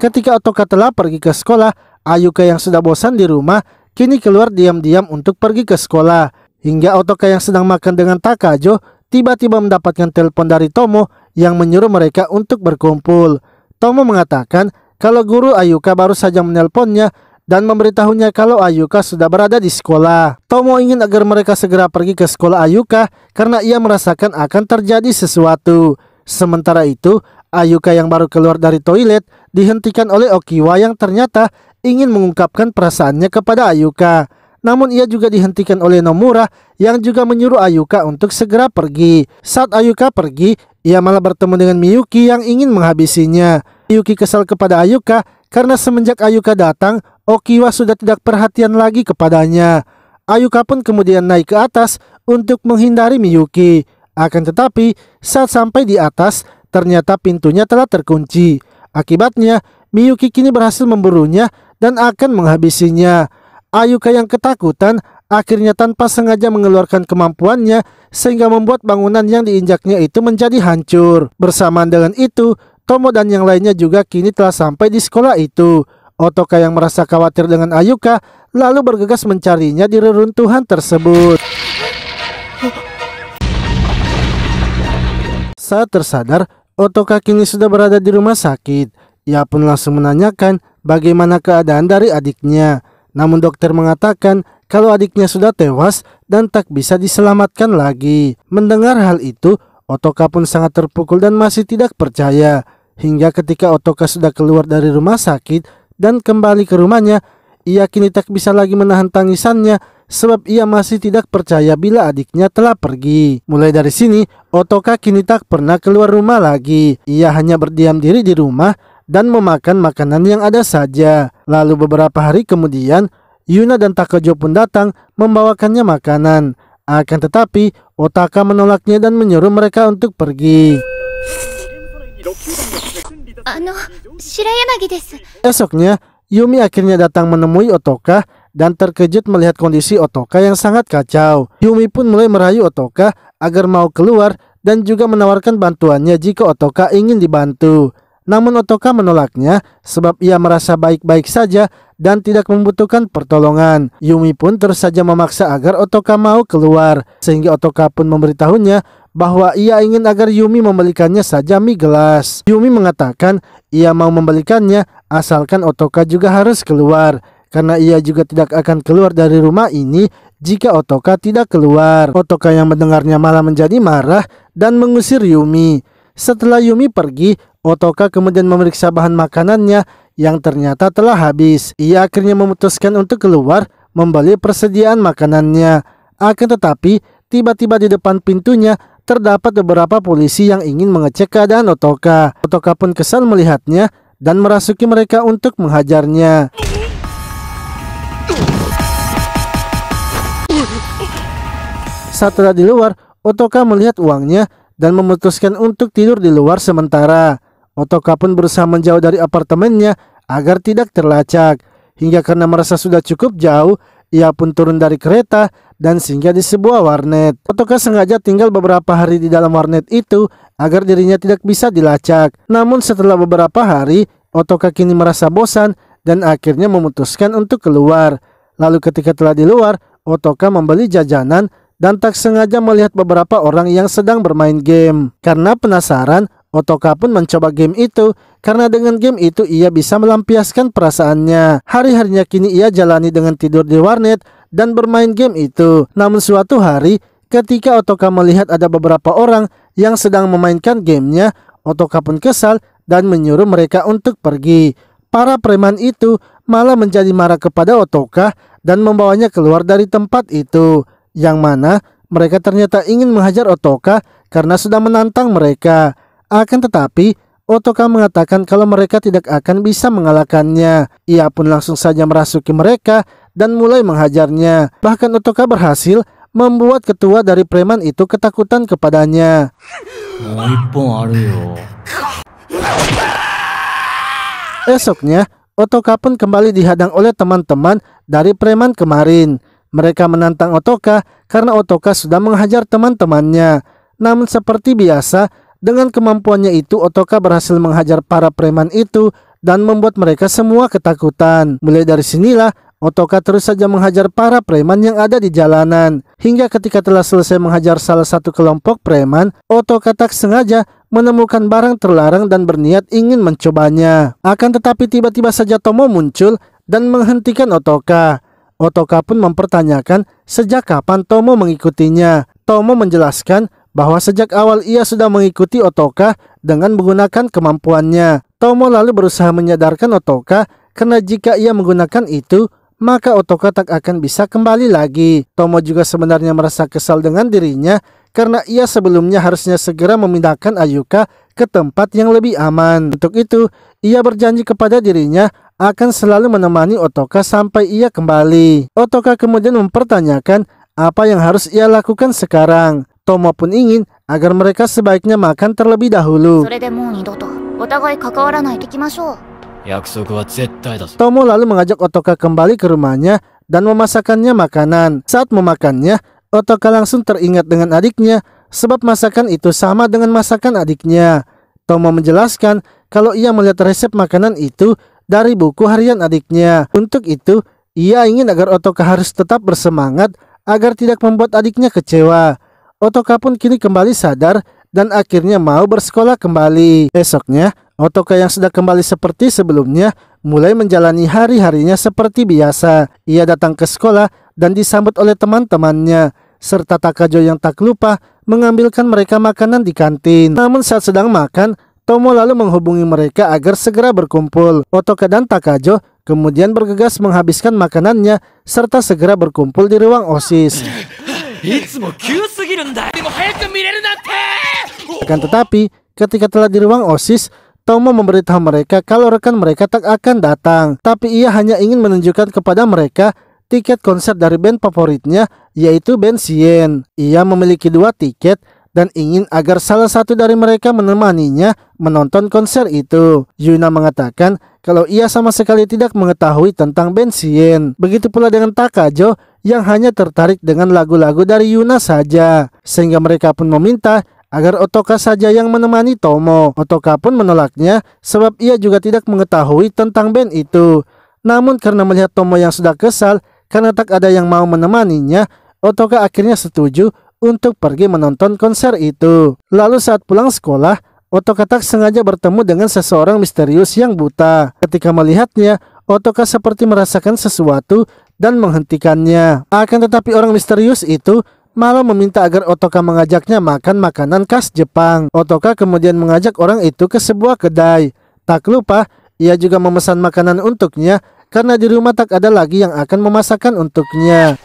Ketika Otoka telah pergi ke sekolah, Ayuka yang sudah bosan di rumah kini keluar diam-diam untuk pergi ke sekolah. Hingga Otoka yang sedang makan dengan Takajo tiba-tiba mendapatkan telepon dari Tomo yang menyuruh mereka untuk berkumpul. Tomo mengatakan kalau guru Ayuka baru saja menelponnya dan memberitahunya kalau Ayuka sudah berada di sekolah. Tomo ingin agar mereka segera pergi ke sekolah Ayuka karena ia merasakan akan terjadi sesuatu. Sementara itu, Ayuka yang baru keluar dari toilet dihentikan oleh Okiwa yang ternyata ingin mengungkapkan perasaannya kepada Ayuka. Namun ia juga dihentikan oleh Nomura yang juga menyuruh Ayuka untuk segera pergi. Saat Ayuka pergi, ia malah bertemu dengan Miyuki yang ingin menghabisinya. Miyuki kesal kepada Ayuka karena semenjak Ayuka datang, Okiwa sudah tidak perhatian lagi kepadanya. Ayuka pun kemudian naik ke atas untuk menghindari Miyuki. Akan tetapi, saat sampai di atas, ternyata pintunya telah terkunci. Akibatnya, Miyuki kini berhasil memburunya dan akan menghabisinya. Ayuka yang ketakutan akhirnya tanpa sengaja mengeluarkan kemampuannya sehingga membuat bangunan yang diinjaknya itu menjadi hancur. Bersamaan dengan itu, Tomo dan yang lainnya juga kini telah sampai di sekolah itu. Otoka yang merasa khawatir dengan Ayuka lalu bergegas mencarinya di reruntuhan tersebut. Saat tersadar, Otoka kini sudah berada di rumah sakit. Ia pun langsung menanyakan bagaimana keadaan dari adiknya. Namun dokter mengatakan kalau adiknya sudah tewas dan tak bisa diselamatkan lagi. Mendengar hal itu, Otoka pun sangat terpukul dan masih tidak percaya. Hingga ketika Otoka sudah keluar dari rumah sakit dan kembali ke rumahnya, ia kini tak bisa lagi menahan tangisannya sebab ia masih tidak percaya bila adiknya telah pergi. Mulai dari sini, Otoka kini tak pernah keluar rumah lagi. Ia hanya berdiam diri di rumah dan memakan makanan yang ada saja. Lalu beberapa hari kemudian, Yuna dan Takejo pun datang membawakannya makanan. Akan tetapi, Otaka menolaknya dan menyuruh mereka untuk pergi. Esoknya, Yumi akhirnya datang menemui Otoka dan terkejut melihat kondisi Otoka yang sangat kacau. Yumi pun mulai merayu Otoka agar mau keluar dan juga menawarkan bantuannya jika Otoka ingin dibantu. Namun Otoka menolaknya sebab ia merasa baik-baik saja dan tidak membutuhkan pertolongan. Yumi pun terus saja memaksa agar Otoka mau keluar, sehingga Otoka pun memberitahunya bahwa ia ingin agar Yumi membelikannya saja mie gelas. Yumi mengatakan ia mau membelikannya asalkan Otoka juga harus keluar, karena ia juga tidak akan keluar dari rumah ini jika Otoka tidak keluar. Otoka yang mendengarnya malah menjadi marah dan mengusir Yumi. Setelah Yumi pergi, Otoka kemudian memeriksa bahan makanannya yang ternyata telah habis. Ia akhirnya memutuskan untuk keluar membeli persediaan makanannya. Akan tetapi, tiba-tiba di depan pintunya terdapat beberapa polisi yang ingin mengecek keadaan Otoka. Otoka pun kesal melihatnya dan merasuki mereka untuk menghajarnya. Setelah di luar, Otoka melihat uangnya dan memutuskan untuk tidur di luar sementara. Otoka pun berusaha menjauh dari apartemennya agar tidak terlacak. Hingga karena merasa sudah cukup jauh, ia pun turun dari kereta dan singgah di sebuah warnet. Otoka sengaja tinggal beberapa hari di dalam warnet itu agar dirinya tidak bisa dilacak. Namun setelah beberapa hari, Otoka kini merasa bosan dan akhirnya memutuskan untuk keluar. Lalu ketika telah di luar, Otoka membeli jajanan dan tak sengaja melihat beberapa orang yang sedang bermain game. Karena penasaran, Otoka pun mencoba game itu karena dengan game itu ia bisa melampiaskan perasaannya. Hari-harinya kini ia jalani dengan tidur di warnet dan bermain game itu. Namun suatu hari, ketika Otoka melihat ada beberapa orang yang sedang memainkan gamenya, Otoka pun kesal dan menyuruh mereka untuk pergi. Para preman itu malah menjadi marah kepada Otoka dan membawanya keluar dari tempat itu, yang mana mereka ternyata ingin menghajar Otoka karena sudah menantang mereka. Akan tetapi, Otoka mengatakan kalau mereka tidak akan bisa mengalahkannya. Ia pun langsung saja merasuki mereka dan mulai menghajarnya. Bahkan Otoka berhasil membuat ketua dari preman itu ketakutan kepadanya. Esoknya, Otoka pun kembali dihadang oleh teman-teman dari preman kemarin. Mereka menantang Otoka karena Otoka sudah menghajar teman-temannya. Namun seperti biasa, dengan kemampuannya itu Otoka berhasil menghajar para preman itu dan membuat mereka semua ketakutan. Mulai dari sinilah Otoka terus saja menghajar para preman yang ada di jalanan. Hingga ketika telah selesai menghajar salah satu kelompok preman, Otoka tak sengaja menemukan barang terlarang dan berniat ingin mencobanya. Akan tetapi tiba-tiba saja Tomo muncul dan menghentikan Otoka. Otoka pun mempertanyakan sejak kapan Tomo mengikutinya. Tomo menjelaskan bahwa sejak awal ia sudah mengikuti Otoka dengan menggunakan kemampuannya. Tomo lalu berusaha menyadarkan Otoka karena jika ia menggunakan itu, maka Otoka tak akan bisa kembali lagi. Tomo juga sebenarnya merasa kesal dengan dirinya karena ia sebelumnya harusnya segera memindahkan Ayuka ke tempat yang lebih aman. Untuk itu, ia berjanji kepada dirinya akan selalu menemani Otoka sampai ia kembali. Otoka kemudian mempertanyakan apa yang harus ia lakukan sekarang. Tomo pun ingin agar mereka sebaiknya makan terlebih dahulu. Tomo lalu mengajak Otoka kembali ke rumahnya dan memasakkannya makanan. Saat memakannya, Otoka langsung teringat dengan adiknya sebab masakan itu sama dengan masakan adiknya. Tomo menjelaskan kalau ia melihat resep makanan itu dari buku harian adiknya. Untuk itu, ia ingin agar Otoka harus tetap bersemangat agar tidak membuat adiknya kecewa. Otoka pun kini kembali sadar dan akhirnya mau bersekolah kembali. Esoknya, Otoka yang sudah kembali seperti sebelumnya mulai menjalani hari-harinya seperti biasa. Ia datang ke sekolah dan disambut oleh teman-temannya, serta Takejo yang tak lupa mengambilkan mereka makanan di kantin. Namun saat sedang makan, Tomo lalu menghubungi mereka agar segera berkumpul. Otoka dan Takajo kemudian bergegas menghabiskan makanannya serta segera berkumpul di ruang OSIS. Akan tetapi, ketika telah di ruang OSIS, Tomo memberitahu mereka kalau rekan mereka tak akan datang. Tapi ia hanya ingin menunjukkan kepada mereka tiket konser dari band favoritnya, yaitu band Sien. Ia memiliki 2 tiket dan ingin agar salah satu dari mereka menemaninya menonton konser itu. Yuna mengatakan kalau ia sama sekali tidak mengetahui tentang band Sien. Begitu pula dengan Takajo yang hanya tertarik dengan lagu-lagu dari Yuna saja. Sehingga mereka pun meminta agar Otoka saja yang menemani Tomo. Otoka pun menolaknya sebab ia juga tidak mengetahui tentang band itu. Namun karena melihat Tomo yang sudah kesal karena tak ada yang mau menemaninya, Otoka akhirnya setuju untuk pergi menonton konser itu. Lalu saat pulang sekolah, Otoka tak sengaja bertemu dengan seseorang misterius yang buta. Ketika melihatnya, Otoka seperti merasakan sesuatu dan menghentikannya. Akan tetapi orang misterius itu malah meminta agar Otoka mengajaknya makan makanan khas Jepang. Otoka kemudian mengajak orang itu ke sebuah kedai. Tak lupa, ia juga memesan makanan untuknya karena di rumah tak ada lagi yang akan memasakkan untuknya.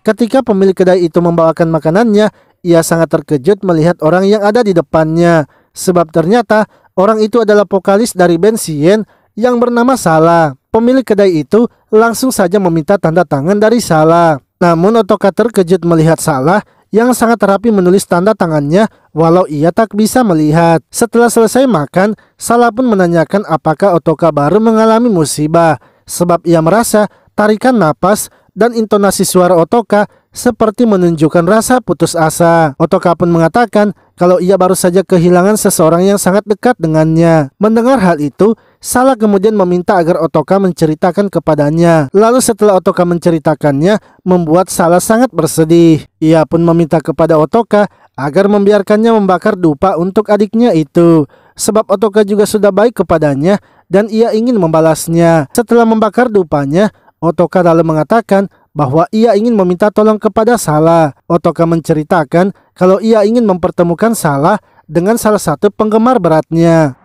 Ketika pemilik kedai itu membawakan makanannya, ia sangat terkejut melihat orang yang ada di depannya. Sebab ternyata orang itu adalah vokalis dari band Sien yang bernama Sala. Pemilik kedai itu langsung saja meminta tanda tangan dari Sala. Namun Otoka terkejut melihat Sala yang sangat rapi menulis tanda tangannya walau ia tak bisa melihat. Setelah selesai makan, Sala pun menanyakan apakah Otoka baru mengalami musibah. Sebab ia merasa tarikan napas dan intonasi suara Otoka seperti menunjukkan rasa putus asa. Otoka pun mengatakan kalau ia baru saja kehilangan seseorang yang sangat dekat dengannya. Mendengar hal itu, Sala kemudian meminta agar Otoka menceritakan kepadanya. Lalu setelah Otoka menceritakannya, membuat Sala sangat bersedih. Ia pun meminta kepada Otoka agar membiarkannya membakar dupa untuk adiknya itu. Sebab Otoka juga sudah baik kepadanya dan ia ingin membalasnya. Setelah membakar dupanya, Otoka lalu mengatakan bahwa ia ingin meminta tolong kepada Sala. Otoka menceritakan kalau ia ingin mempertemukan Sala dengan salah satu penggemar beratnya.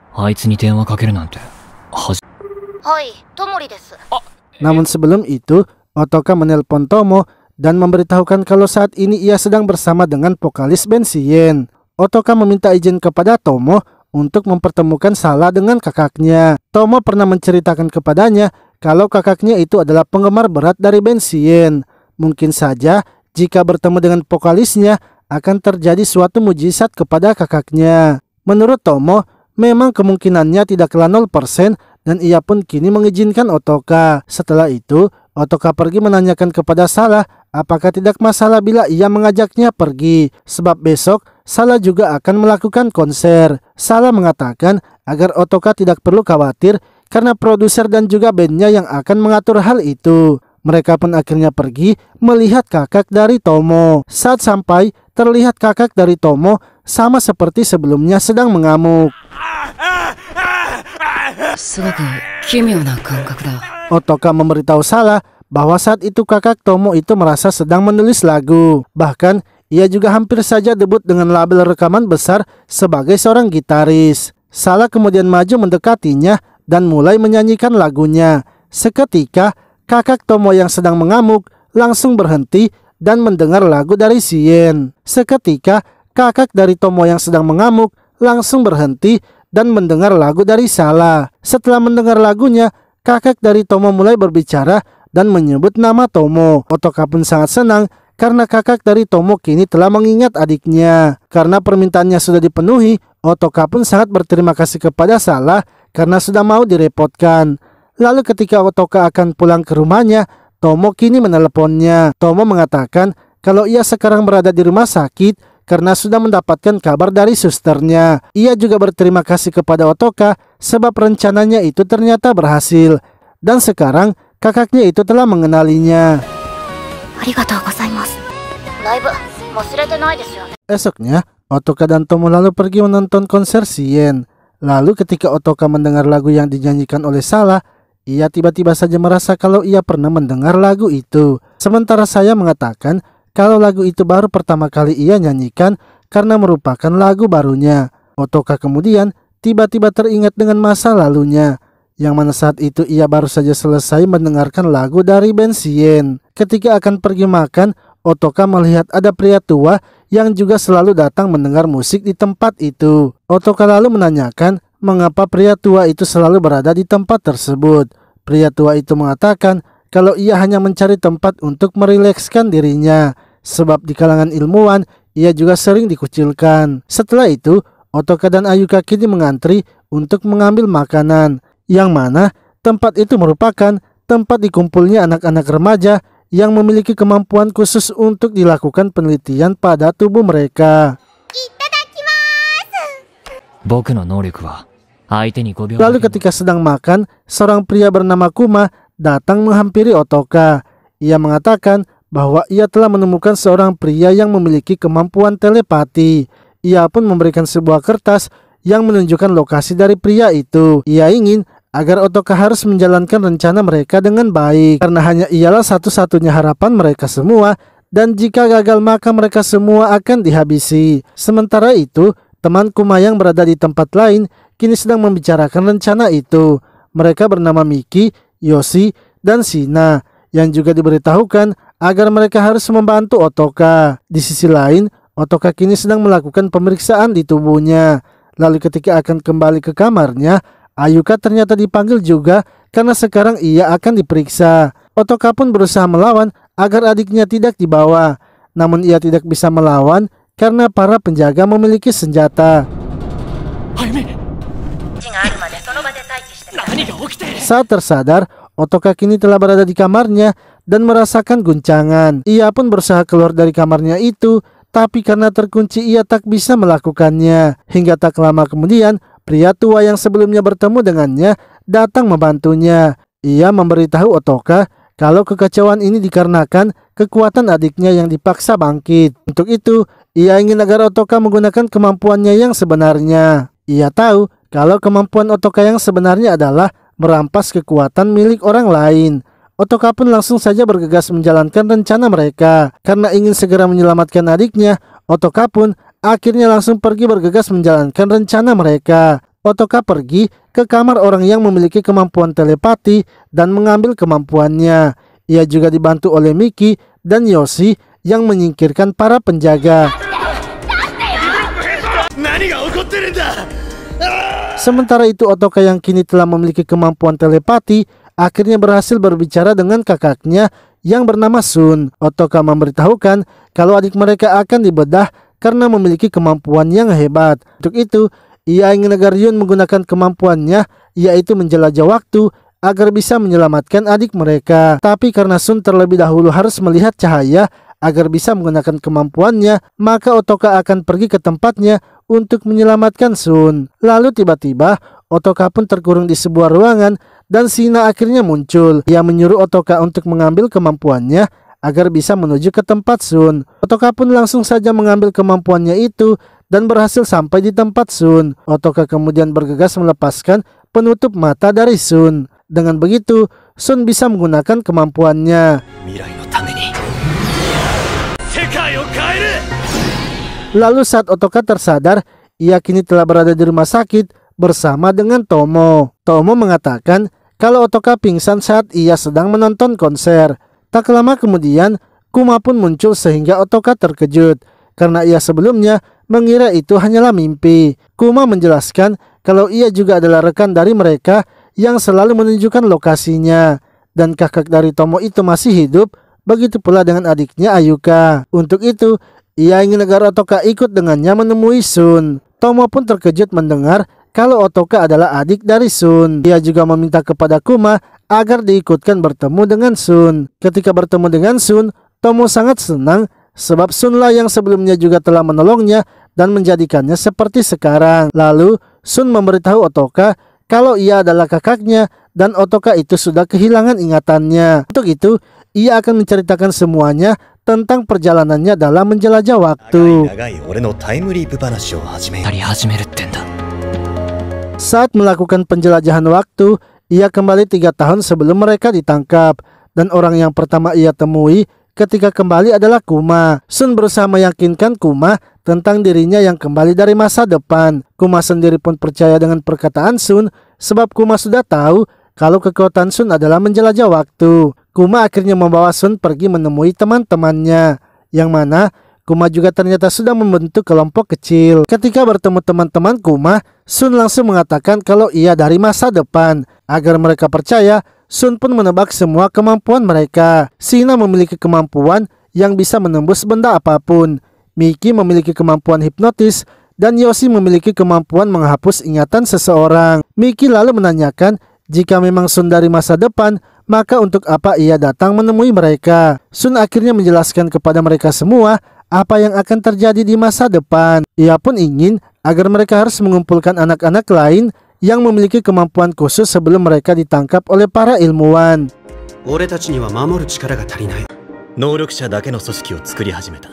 Namun sebelum itu, Otoka menelpon Tomo dan memberitahukan kalau saat ini ia sedang bersama dengan vokalis band Sien. Otoka meminta izin kepada Tomo untuk mempertemukan Sala dengan kakaknya. Tomo pernah menceritakan kepadanya kalau kakaknya itu adalah penggemar berat dari band Sien. Mungkin saja jika bertemu dengan vokalisnya akan terjadi suatu mujizat kepada kakaknya. Menurut Tomo, memang kemungkinannya tidaklah 0% dan ia pun kini mengizinkan Otoka. Setelah itu, Otoka pergi menanyakan kepada Sala apakah tidak masalah bila ia mengajaknya pergi. Sebab besok Sala juga akan melakukan konser. Sala mengatakan agar Otoka tidak perlu khawatir karena produser dan juga bandnya yang akan mengatur hal itu. Mereka pun akhirnya pergi melihat kakak dari Tomo. Saat sampai, terlihat kakak dari Tomo sama seperti sebelumnya sedang mengamuk. Otoka memberitahu Sala bahwa saat itu kakak Tomo itu merasa sedang menulis lagu. Bahkan, ia juga hampir saja debut dengan label rekaman besar sebagai seorang gitaris. Sala kemudian maju mendekatinya dan mulai menyanyikan lagunya. Seketika, kakak Tomo yang sedang mengamuk langsung berhenti dan mendengar lagu dari Sien. Seketika, kakak dari Tomo yang sedang mengamuk langsung berhenti dan mendengar lagu dari Sala. Setelah mendengar lagunya, kakak dari Tomo mulai berbicara dan menyebut nama Tomo. Otoka pun sangat senang karena kakak dari Tomo kini telah mengingat adiknya. Karena permintaannya sudah dipenuhi, Otoka pun sangat berterima kasih kepada Sala karena sudah mau direpotkan. Lalu ketika Otoka akan pulang ke rumahnya, Tomo kini meneleponnya. Tomo mengatakan kalau ia sekarang berada di rumah sakit karena sudah mendapatkan kabar dari susternya. Ia juga berterima kasih kepada Otoka sebab rencananya itu ternyata berhasil. Dan sekarang kakaknya itu telah mengenalinya. Esoknya, Otoka dan Tomo lalu pergi menonton konser Sien. Lalu ketika Otoka mendengar lagu yang dinyanyikan oleh Sala, ia tiba-tiba saja merasa kalau ia pernah mendengar lagu itu. Sementara saya mengatakan kalau lagu itu baru pertama kali ia nyanyikan karena merupakan lagu barunya. Otoka kemudian tiba-tiba teringat dengan masa lalunya, yang mana saat itu ia baru saja selesai mendengarkan lagu dari Bensien. Ketika akan pergi makan, Otoka melihat ada pria tua yang juga selalu datang mendengar musik di tempat itu. Otoka lalu menanyakan mengapa pria tua itu selalu berada di tempat tersebut. Pria tua itu mengatakan kalau ia hanya mencari tempat untuk merilekskan dirinya, sebab di kalangan ilmuwan ia juga sering dikucilkan. Setelah itu, Otoka dan Ayuka kini mengantri untuk mengambil makanan, yang mana tempat itu merupakan tempat dikumpulnya anak-anak remaja yang memiliki kemampuan khusus untuk dilakukan penelitian pada tubuh mereka. Lalu ketika sedang makan, seorang pria bernama Kuma datang menghampiri Otoka. Ia mengatakan bahwa ia telah menemukan seorang pria yang memiliki kemampuan telepati. Ia pun memberikan sebuah kertas yang menunjukkan lokasi dari pria itu. Ia ingin agar Otoka harus menjalankan rencana mereka dengan baik, karena hanya ialah satu-satunya harapan mereka semua, dan jika gagal maka mereka semua akan dihabisi. Sementara itu, teman Kuma yang berada di tempat lain kini sedang membicarakan rencana itu. Mereka bernama Miki, Yoshi, dan Shina, yang juga diberitahukan agar mereka harus membantu Otoka. Di sisi lain, Otoka kini sedang melakukan pemeriksaan di tubuhnya. Lalu ketika akan kembali ke kamarnya, Ayuka ternyata dipanggil juga karena sekarang ia akan diperiksa. Otoka pun berusaha melawan agar adiknya tidak dibawa, namun ia tidak bisa melawan karena para penjaga memiliki senjata. Saat tersadar, Otoka kini telah berada di kamarnya dan merasakan guncangan. Ia pun berusaha keluar dari kamarnya itu, tapi karena terkunci ia tak bisa melakukannya. Hingga tak lama kemudian, pria tua yang sebelumnya bertemu dengannya datang membantunya. Ia memberitahu Otoka kalau kekacauan ini dikarenakan kekuatan adiknya yang dipaksa bangkit. Untuk itu, ia ingin agar Otoka menggunakan kemampuannya yang sebenarnya. Ia tahu kalau kemampuan Otoka yang sebenarnya adalah merampas kekuatan milik orang lain. Otoka pun langsung saja bergegas menjalankan rencana mereka. Karena ingin segera menyelamatkan adiknya, Otoka pun akhirnya langsung pergi bergegas menjalankan rencana mereka. Otoka pergi ke kamar orang yang memiliki kemampuan telepati dan mengambil kemampuannya. Ia juga dibantu oleh Miki dan Yoshi yang menyingkirkan para penjaga. Sementara itu, Otoka yang kini telah memiliki kemampuan telepati akhirnya berhasil berbicara dengan kakaknya yang bernama Sun. Otoka memberitahukan kalau adik mereka akan dibedah karena memiliki kemampuan yang hebat. Untuk itu, ia ingin agar Yun menggunakan kemampuannya, yaitu menjelajah waktu, agar bisa menyelamatkan adik mereka. Tapi karena Sun terlebih dahulu harus melihat cahaya agar bisa menggunakan kemampuannya, maka Otoka akan pergi ke tempatnya untuk menyelamatkan Sun. Lalu tiba-tiba Otoka pun terkurung di sebuah ruangan dan Shina akhirnya muncul. Ia menyuruh Otoka untuk mengambil kemampuannya agar bisa menuju ke tempat Sun. Otoka pun langsung saja mengambil kemampuannya itu dan berhasil sampai di tempat Sun. Otoka kemudian bergegas melepaskan penutup mata dari Sun. Dengan begitu, Sun bisa menggunakan kemampuannya. Lalu saat Otoka tersadar, ia kini telah berada di rumah sakit bersama dengan Tomo. Tomo mengatakan kalau Otoka pingsan saat ia sedang menonton konser. Tak lama kemudian, Kuma pun muncul sehingga Otoka terkejut karena ia sebelumnya mengira itu hanyalah mimpi. Kuma menjelaskan kalau ia juga adalah rekan dari mereka yang selalu menunjukkan lokasinya, dan kakak dari Tomo itu masih hidup, begitu pula dengan adiknya Ayuka. Untuk itu, ia ingin agar Otoka ikut dengannya menemui Sun. Tomo pun terkejut mendengar kalau Otoka adalah adik dari Sun. Ia juga meminta kepada Kuma agar diikutkan bertemu dengan Sun. Ketika bertemu dengan Sun, Tomo sangat senang sebab Sun lah yang sebelumnya juga telah menolongnya dan menjadikannya seperti sekarang. Lalu Sun memberitahu Otoka kalau ia adalah kakaknya dan Otoka itu sudah kehilangan ingatannya. Untuk itu, ia akan menceritakan semuanya tentang perjalanannya dalam menjelajah waktu. Saat melakukan penjelajahan waktu, ia kembali 3 tahun sebelum mereka ditangkap, dan orang yang pertama ia temui ketika kembali adalah Kuma. Sun berusaha meyakinkan Kuma tentang dirinya yang kembali dari masa depan. Kuma sendiri pun percaya dengan perkataan Sun, sebab Kuma sudah tahu kalau kekuatan Sun adalah menjelajah waktu. Kuma akhirnya membawa Sun pergi menemui teman-temannya, yang mana Kuma juga ternyata sudah membentuk kelompok kecil. Ketika bertemu teman-teman Kuma, Sun langsung mengatakan kalau ia dari masa depan. Agar mereka percaya, Sun pun menebak semua kemampuan mereka. Shina memiliki kemampuan yang bisa menembus benda apapun. Miki memiliki kemampuan hipnotis dan Yoshi memiliki kemampuan menghapus ingatan seseorang. Miki lalu menanyakan jika memang Sun dari masa depan, maka untuk apa ia datang menemui mereka. Sun akhirnya menjelaskan kepada mereka semua apa yang akan terjadi di masa depan. Ia pun ingin agar mereka harus mengumpulkan anak-anak lain yang memiliki kemampuan khusus sebelum mereka ditangkap oleh para ilmuwan.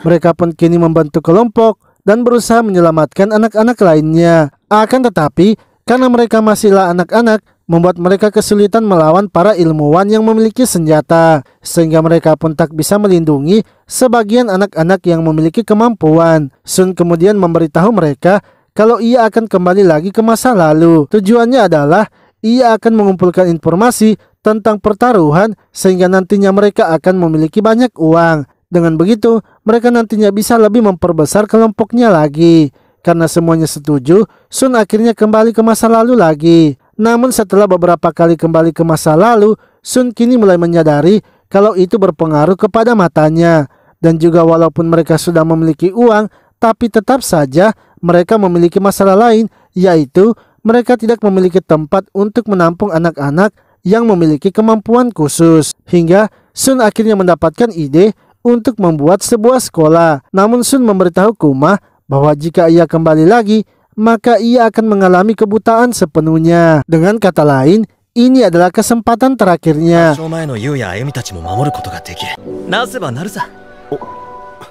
Mereka pun kini membentuk kelompok dan berusaha menyelamatkan anak-anak lainnya. Akan tetapi, karena mereka masihlah anak-anak, membuat mereka kesulitan melawan para ilmuwan yang memiliki senjata, sehingga mereka pun tak bisa melindungi sebagian anak-anak yang memiliki kemampuan. Sun kemudian memberitahu mereka kalau ia akan kembali lagi ke masa lalu. Tujuannya adalah ia akan mengumpulkan informasi tentang pertaruhan sehingga nantinya mereka akan memiliki banyak uang. Dengan begitu, mereka nantinya bisa lebih memperbesar kelompoknya lagi. Karena semuanya setuju, Sun akhirnya kembali ke masa lalu lagi. Namun setelah beberapa kali kembali ke masa lalu, Sun kini mulai menyadari kalau itu berpengaruh kepada matanya. Dan juga walaupun mereka sudah memiliki uang, tapi tetap saja mereka memiliki masalah lain, yaitu mereka tidak memiliki tempat untuk menampung anak-anak yang memiliki kemampuan khusus. Hingga Sun akhirnya mendapatkan ide untuk membuat sebuah sekolah. Namun Sun memberitahu Kuma bahwa jika ia kembali lagi, maka ia akan mengalami kebutaan sepenuhnya. Dengan kata lain, ini adalah kesempatan terakhirnya.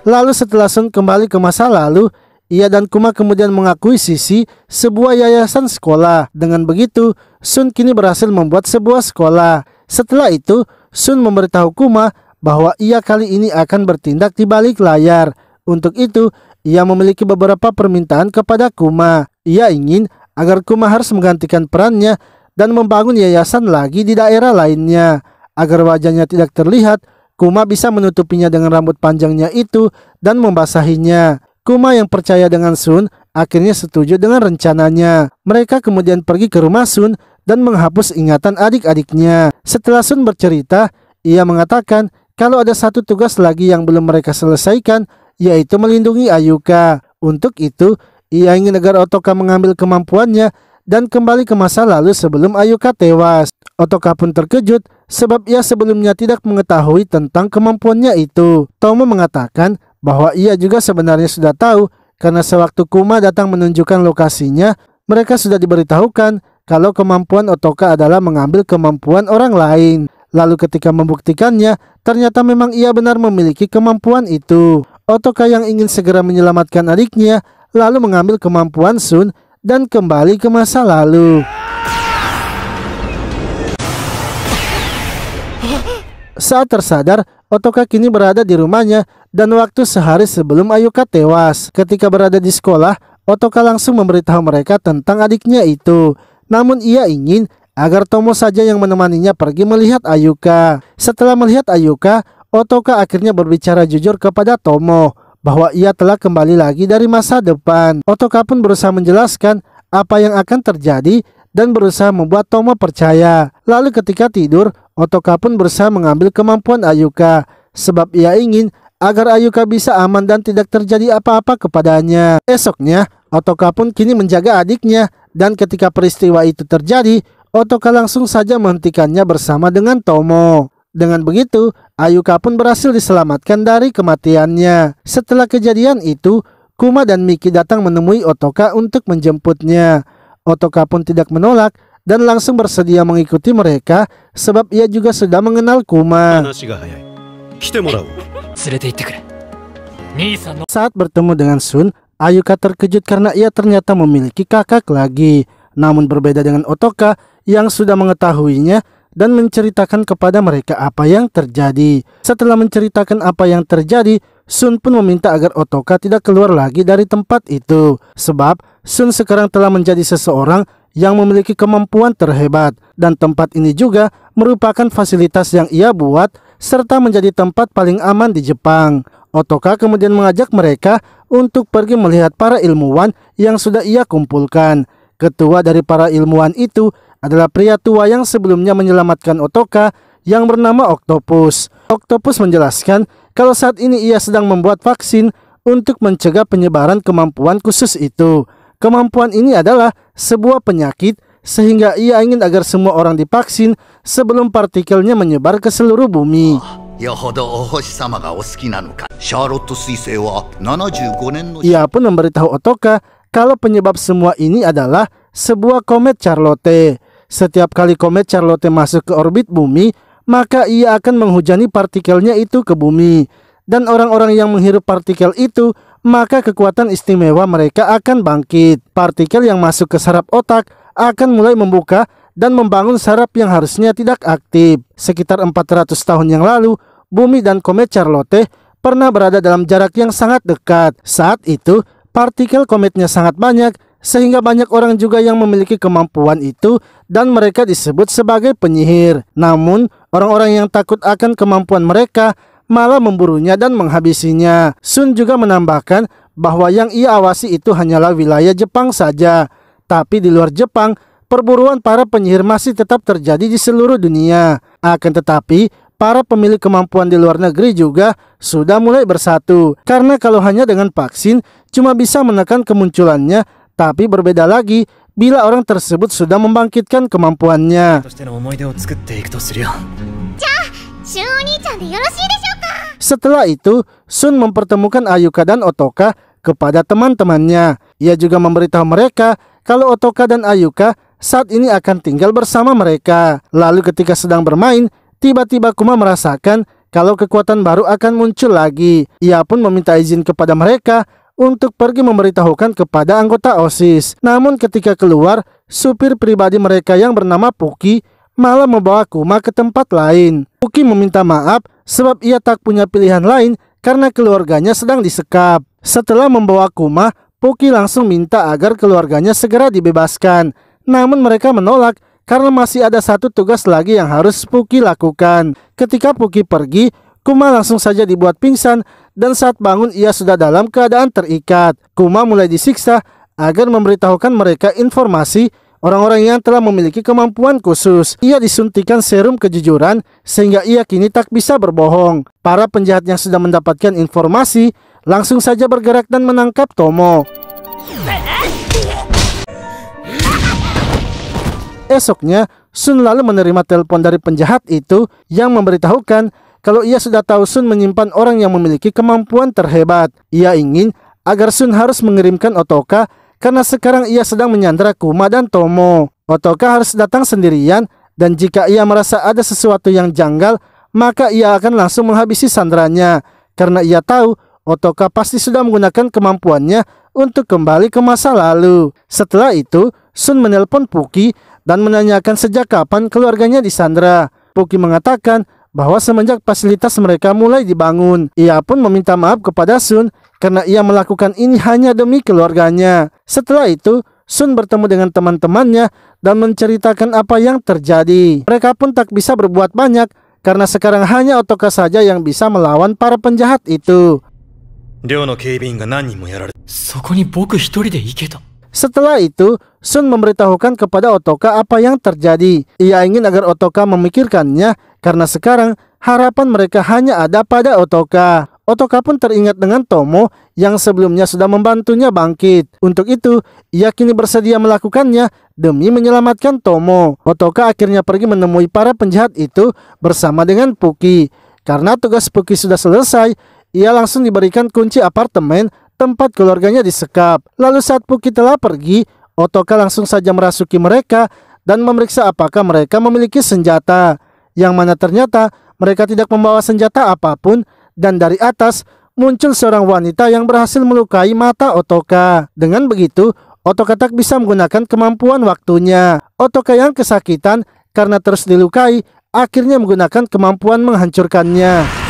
Lalu setelah Sun kembali ke masa lalu, ia dan Kuma kemudian mengakuisisi sebuah yayasan sekolah. Dengan begitu, Sun kini berhasil membuat sebuah sekolah. Setelah itu, Sun memberitahu Kuma bahwa ia kali ini akan bertindak di balik layar. Untuk itu, ia memiliki beberapa permintaan kepada Kuma. Ia ingin agar Kuma harus menggantikan perannya dan membangun yayasan lagi di daerah lainnya. Agar wajahnya tidak terlihat, Kuma bisa menutupinya dengan rambut panjangnya itu dan membasahinya. Kuma yang percaya dengan Sun akhirnya setuju dengan rencananya. Mereka kemudian pergi ke rumah Sun dan menghapus ingatan adik-adiknya. Setelah Sun bercerita, ia mengatakan kalau ada satu tugas lagi yang belum mereka selesaikan, yaitu melindungi Ayuka. Untuk itu, ia ingin agar Otoka mengambil kemampuannya dan kembali ke masa lalu sebelum Ayuka tewas. Otoka pun terkejut sebab ia sebelumnya tidak mengetahui tentang kemampuannya itu. Tomo mengatakan bahwa ia juga sebenarnya sudah tahu karena sewaktu Kuma datang menunjukkan lokasinya, mereka sudah diberitahukan kalau kemampuan Otoka adalah mengambil kemampuan orang lain. Lalu ketika membuktikannya, ternyata memang ia benar memiliki kemampuan itu. Otoka yang ingin segera menyelamatkan adiknya, lalu mengambil kemampuan Sun dan kembali ke masa lalu. Saat tersadar, Otoka kini berada di rumahnya dan waktu sehari sebelum Ayuka tewas. Ketika berada di sekolah, Otoka langsung memberitahu mereka tentang adiknya itu. Namun ia ingin agar Tomo saja yang menemaninya pergi melihat Ayuka. Setelah melihat Ayuka, Otoka akhirnya berbicara jujur kepada Tomo bahwa ia telah kembali lagi dari masa depan. Otoka pun berusaha menjelaskan apa yang akan terjadi dan berusaha membuat Tomo percaya. Lalu ketika tidur, Otoka pun berusaha mengambil kemampuan Ayuka sebab ia ingin agar Ayuka bisa aman dan tidak terjadi apa-apa kepadanya. Esoknya, Otoka pun kini menjaga adiknya dan ketika peristiwa itu terjadi, Otoka langsung saja menghentikannya bersama dengan Tomo. Dengan begitu, Ayuka pun berhasil diselamatkan dari kematiannya. Setelah kejadian itu, Kuma dan Miki datang menemui Otoka untuk menjemputnya. Otoka pun tidak menolak dan langsung bersedia mengikuti mereka sebab ia juga sudah mengenal Kuma. Saat bertemu dengan Sun, Ayuka terkejut karena ia ternyata memiliki kakak lagi. Namun berbeda dengan Otoka yang sudah mengetahuinya dan menceritakan kepada mereka apa yang terjadi. Setelah menceritakan apa yang terjadi, Sun pun meminta agar Otoka tidak keluar lagi dari tempat itu. Sebab Sun sekarang telah menjadi seseorang yang memiliki kemampuan terhebat. Dan tempat ini juga merupakan fasilitas yang ia buat serta menjadi tempat paling aman di Jepang. Otoka kemudian mengajak mereka untuk pergi melihat para ilmuwan yang sudah ia kumpulkan. Ketua dari para ilmuwan itu adalah pria tua yang sebelumnya menyelamatkan Otoka yang bernama Octopus. Octopus menjelaskan kalau saat ini ia sedang membuat vaksin untuk mencegah penyebaran kemampuan khusus itu. Kemampuan ini adalah sebuah penyakit sehingga ia ingin agar semua orang divaksin sebelum partikelnya menyebar ke seluruh bumi. Ia pun memberitahu Otoka kalau penyebab semua ini adalah sebuah komet Charlotte. Setiap kali komet Charlotte masuk ke orbit bumi, maka ia akan menghujani partikelnya itu ke bumi. Dan orang-orang yang menghirup partikel itu, maka kekuatan istimewa mereka akan bangkit. Partikel yang masuk ke saraf otak akan mulai membuka dan membangun saraf yang harusnya tidak aktif. Sekitar 400 tahun yang lalu, bumi dan komet Charlotte pernah berada dalam jarak yang sangat dekat. Saat itu, partikel kometnya sangat banyak, sehingga banyak orang juga yang memiliki kemampuan itu dan mereka disebut sebagai penyihir. Namun, orang-orang yang takut akan kemampuan mereka malah memburunya dan menghabisinya. Sun juga menambahkan bahwa yang ia awasi itu hanyalah wilayah Jepang saja. Tapi di luar Jepang, perburuan para penyihir masih tetap terjadi di seluruh dunia. Akan tetapi, para pemilik kemampuan di luar negeri juga sudah mulai bersatu. Karena kalau hanya dengan vaksin, cuma bisa menekan kemunculannya. Tapi berbeda lagi bila orang tersebut sudah membangkitkan kemampuannya. Setelah itu, Sun mempertemukan Ayuka dan Otoka kepada teman-temannya. Ia juga memberitahu mereka kalau Otoka dan Ayuka saat ini akan tinggal bersama mereka. Lalu ketika sedang bermain, tiba-tiba Kuma merasakan kalau kekuatan baru akan muncul lagi. Ia pun meminta izin kepada mereka untuk pergi memberitahukan kepada anggota OSIS. Namun ketika keluar, supir pribadi mereka yang bernama Puki malah membawa Kuma ke tempat lain. Puki meminta maaf sebab ia tak punya pilihan lain karena keluarganya sedang disekap. Setelah membawa Kuma, Puki langsung minta agar keluarganya segera dibebaskan. Namun mereka menolak karena masih ada satu tugas lagi yang harus Puki lakukan. Ketika Puki pergi, Kuma langsung saja dibuat pingsan dan saat bangun ia sudah dalam keadaan terikat. Kuma mulai disiksa agar memberitahukan mereka informasi orang-orang yang telah memiliki kemampuan khusus. Ia disuntikan serum kejujuran sehingga ia kini tak bisa berbohong. Para penjahat yang sudah mendapatkan informasi langsung saja bergerak dan menangkap Tomo. Esoknya, Sun lalu menerima telepon dari penjahat itu yang memberitahukan kalau ia sudah tahu Sun menyimpan orang yang memiliki kemampuan terhebat. Ia ingin agar Sun harus mengirimkan Otoka karena sekarang ia sedang menyandra Kuma dan Tomo. Otoka harus datang sendirian dan jika ia merasa ada sesuatu yang janggal, maka ia akan langsung menghabisi sandranya. Karena ia tahu Otoka pasti sudah menggunakan kemampuannya untuk kembali ke masa lalu. Setelah itu, Sun menelpon Puki dan menanyakan sejak kapan keluarganya disandra. Puki mengatakan bahwa semenjak fasilitas mereka mulai dibangun. Ia pun meminta maaf kepada Sun karena ia melakukan ini hanya demi keluarganya. Setelah itu, Sun bertemu dengan teman-temannya dan menceritakan apa yang terjadi. Mereka pun tak bisa berbuat banyak karena sekarang hanya Otoka saja yang bisa melawan para penjahat itu. Setelah itu, Sun memberitahukan kepada Otoka apa yang terjadi. Ia ingin agar Otoka memikirkannya karena sekarang harapan mereka hanya ada pada Otoka. Otoka pun teringat dengan Tomo yang sebelumnya sudah membantunya bangkit. Untuk itu, ia kini bersedia melakukannya demi menyelamatkan Tomo. Otoka akhirnya pergi menemui para penjahat itu bersama dengan Puki. Karena tugas Puki sudah selesai, ia langsung diberikan kunci apartemen tempat keluarganya disekap. Lalu saat Puki telah pergi, Otoka langsung saja merasuki mereka dan memeriksa apakah mereka memiliki senjata. Yang mana ternyata mereka tidak membawa senjata apapun dan dari atas muncul seorang wanita yang berhasil melukai mata Otoka. Dengan begitu, Otoka tak bisa menggunakan kemampuan waktunya. Otoka yang kesakitan karena terus dilukai akhirnya menggunakan kemampuan menghancurkannya.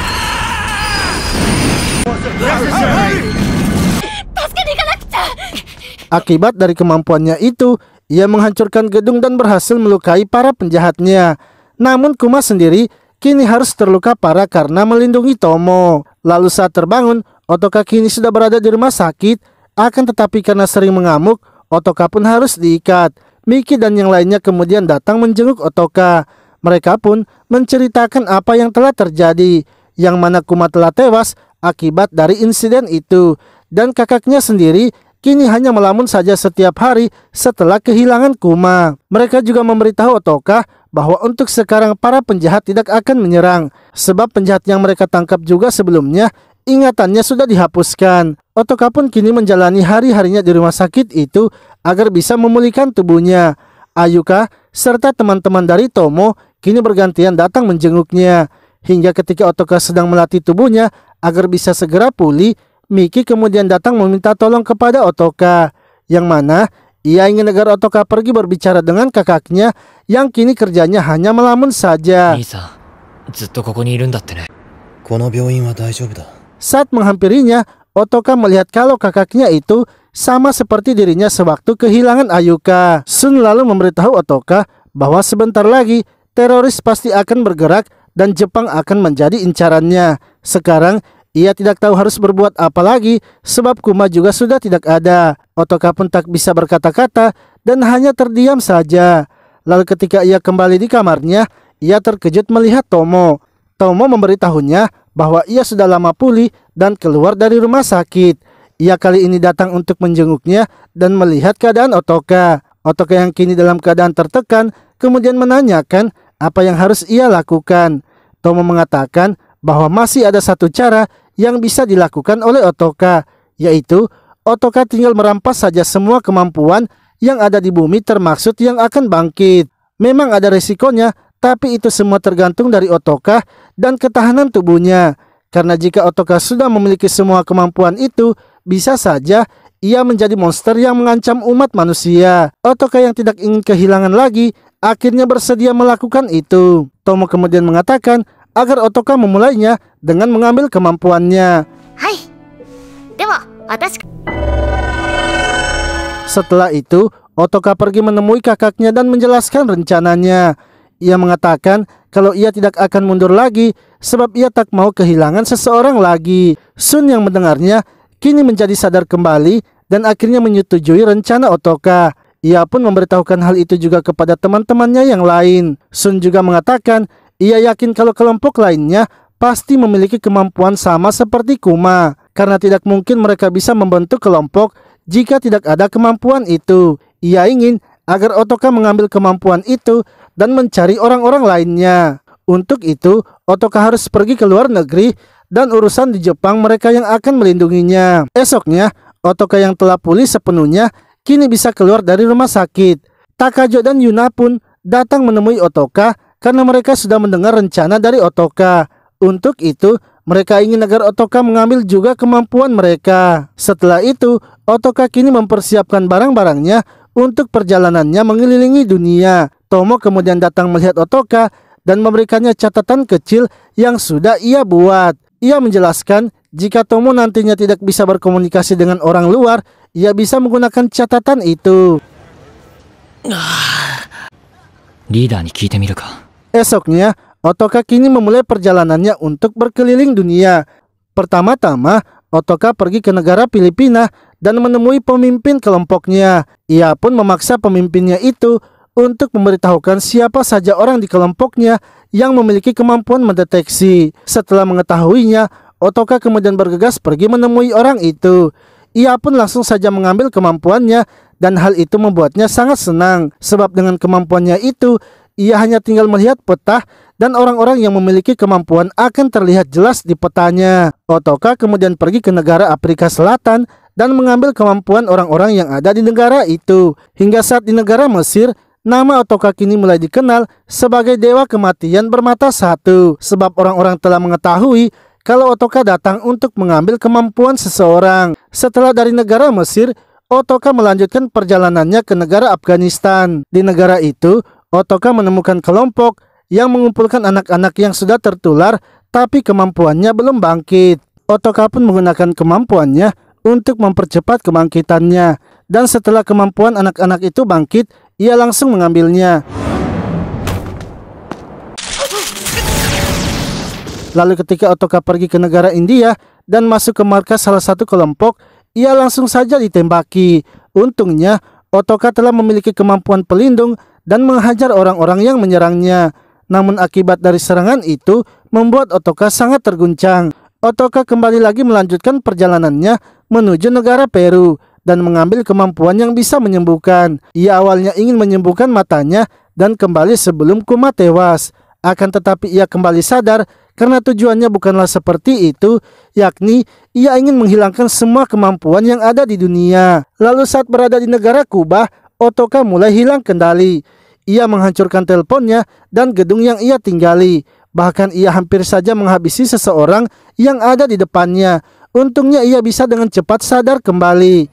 Akibat dari kemampuannya itu, ia menghancurkan gedung dan berhasil melukai para penjahatnya. Namun Kuma sendiri kini harus terluka parah karena melindungi Tomo. Lalu saat terbangun, Otoka kini sudah berada di rumah sakit. Akan tetapi karena sering mengamuk, Otoka pun harus diikat. Miki dan yang lainnya kemudian datang menjenguk Otoka. Mereka pun menceritakan apa yang telah terjadi, yang mana Kuma telah tewas akibat dari insiden itu. Dan kakaknya sendiri kini hanya melamun saja setiap hari setelah kehilangan Kuma. Mereka juga memberitahu Otoka bahwa untuk sekarang para penjahat tidak akan menyerang, sebab penjahat yang mereka tangkap juga sebelumnya ingatannya sudah dihapuskan. Otoka pun kini menjalani hari-harinya di rumah sakit itu agar bisa memulihkan tubuhnya. Ayuka serta teman-teman dari Tomo kini bergantian datang menjenguknya. Hingga ketika Otoka sedang melatih tubuhnya agar bisa segera pulih, Miki kemudian datang meminta tolong kepada Otoka, yang mana ia ingin agar Otoka pergi berbicara dengan kakaknya yang kini kerjanya hanya melamun saja. Saat menghampirinya, Otoka melihat kalau kakaknya itu sama seperti dirinya sewaktu kehilangan Ayuka. Sun lalu memberitahu Otoka bahwa sebentar lagi teroris pasti akan bergerak dan Jepang akan menjadi incarannya. Sekarang ia tidak tahu harus berbuat apa lagi sebab Kuma juga sudah tidak ada. Otoka pun tak bisa berkata-kata dan hanya terdiam saja. Lalu ketika ia kembali di kamarnya, ia terkejut melihat Tomo. Tomo memberitahunya bahwa ia sudah lama pulih dan keluar dari rumah sakit. Ia kali ini datang untuk menjenguknya dan melihat keadaan Otoka. Otoka yang kini dalam keadaan tertekan kemudian menanyakan apa yang harus ia lakukan. Tomo mengatakan bahwa masih ada satu cara yang bisa dilakukan oleh Otoka, yaitu Otoka tinggal merampas saja semua kemampuan yang ada di bumi termaksud yang akan bangkit. Memang ada resikonya, tapi itu semua tergantung dari Otoka dan ketahanan tubuhnya. Karena jika Otoka sudah memiliki semua kemampuan itu, bisa saja ia menjadi monster yang mengancam umat manusia. Otoka yang tidak ingin kehilangan lagi akhirnya bersedia melakukan itu. Tomo kemudian mengatakan agar Otoka memulainya dengan mengambil kemampuannya. Hai. Setelah itu, Otoka pergi menemui kakaknya dan menjelaskan rencananya. Ia mengatakan kalau ia tidak akan mundur lagi sebab ia tak mau kehilangan seseorang lagi. Sun yang mendengarnya kini menjadi sadar kembali dan akhirnya menyetujui rencana Otoka. Ia pun memberitahukan hal itu juga kepada teman-temannya yang lain. Sun juga mengatakan ia yakin kalau kelompok lainnya pasti memiliki kemampuan sama seperti Kuma, karena tidak mungkin mereka bisa membentuk kelompok jika tidak ada kemampuan itu. Ia ingin agar Otoka mengambil kemampuan itu dan mencari orang-orang lainnya. Untuk itu, Otoka harus pergi ke luar negeri dan urusan di Jepang mereka yang akan melindunginya. Esoknya, Otoka yang telah pulih sepenuhnya kini bisa keluar dari rumah sakit. Takajo dan Yuna pun datang menemui Otoka karena mereka sudah mendengar rencana dari Otoka. Untuk itu, mereka ingin agar Otoka mengambil juga kemampuan mereka. Setelah itu, Otoka kini mempersiapkan barang-barangnya untuk perjalanannya mengelilingi dunia. Tomo kemudian datang melihat Otoka dan memberikannya catatan kecil yang sudah ia buat. Ia menjelaskan jika Tomo nantinya tidak bisa berkomunikasi dengan orang luar, ia bisa menggunakan catatan itu. Esoknya, Otoka kini memulai perjalanannya untuk berkeliling dunia. Pertama-tama, Otoka pergi ke negara Filipina dan menemui pemimpin kelompoknya. Ia pun memaksa pemimpinnya itu untuk memberitahukan siapa saja orang di kelompoknya yang memiliki kemampuan mendeteksi. Setelah mengetahuinya, Otoka kemudian bergegas pergi menemui orang itu. Ia pun langsung saja mengambil kemampuannya dan hal itu membuatnya sangat senang. Sebab dengan kemampuannya itu, ia hanya tinggal melihat peta dan orang-orang yang memiliki kemampuan akan terlihat jelas di petanya. Otoka kemudian pergi ke negara Afrika Selatan dan mengambil kemampuan orang-orang yang ada di negara itu. Hingga saat di negara Mesir, nama Otoka kini mulai dikenal sebagai dewa kematian bermata satu. Sebab orang-orang telah mengetahui kalau Otoka datang untuk mengambil kemampuan seseorang. Setelah dari negara Mesir, Otoka melanjutkan perjalanannya ke negara Afghanistan. Di negara itu, Otoka menemukan kelompok yang mengumpulkan anak-anak yang sudah tertular tapi kemampuannya belum bangkit. Otoka pun menggunakan kemampuannya untuk mempercepat kebangkitannya. Dan setelah kemampuan anak-anak itu bangkit, ia langsung mengambilnya. Lalu ketika Otoka pergi ke negara India dan masuk ke markas salah satu kelompok, ia langsung saja ditembaki. Untungnya, Otoka telah memiliki kemampuan pelindung dan menghajar orang-orang yang menyerangnya. Namun akibat dari serangan itu membuat Otoka sangat terguncang. Otoka kembali lagi melanjutkan perjalanannya menuju negara Peru dan mengambil kemampuan yang bisa menyembuhkan. Ia awalnya ingin menyembuhkan matanya dan kembali sebelum Kuma tewas. Akan tetapi ia kembali sadar karena tujuannya bukanlah seperti itu, yakni ia ingin menghilangkan semua kemampuan yang ada di dunia. Lalu saat berada di negara Kuba, Otoka mulai hilang kendali. Ia menghancurkan teleponnya dan gedung yang ia tinggali. Bahkan ia hampir saja menghabisi seseorang yang ada di depannya. Untungnya ia bisa dengan cepat sadar kembali.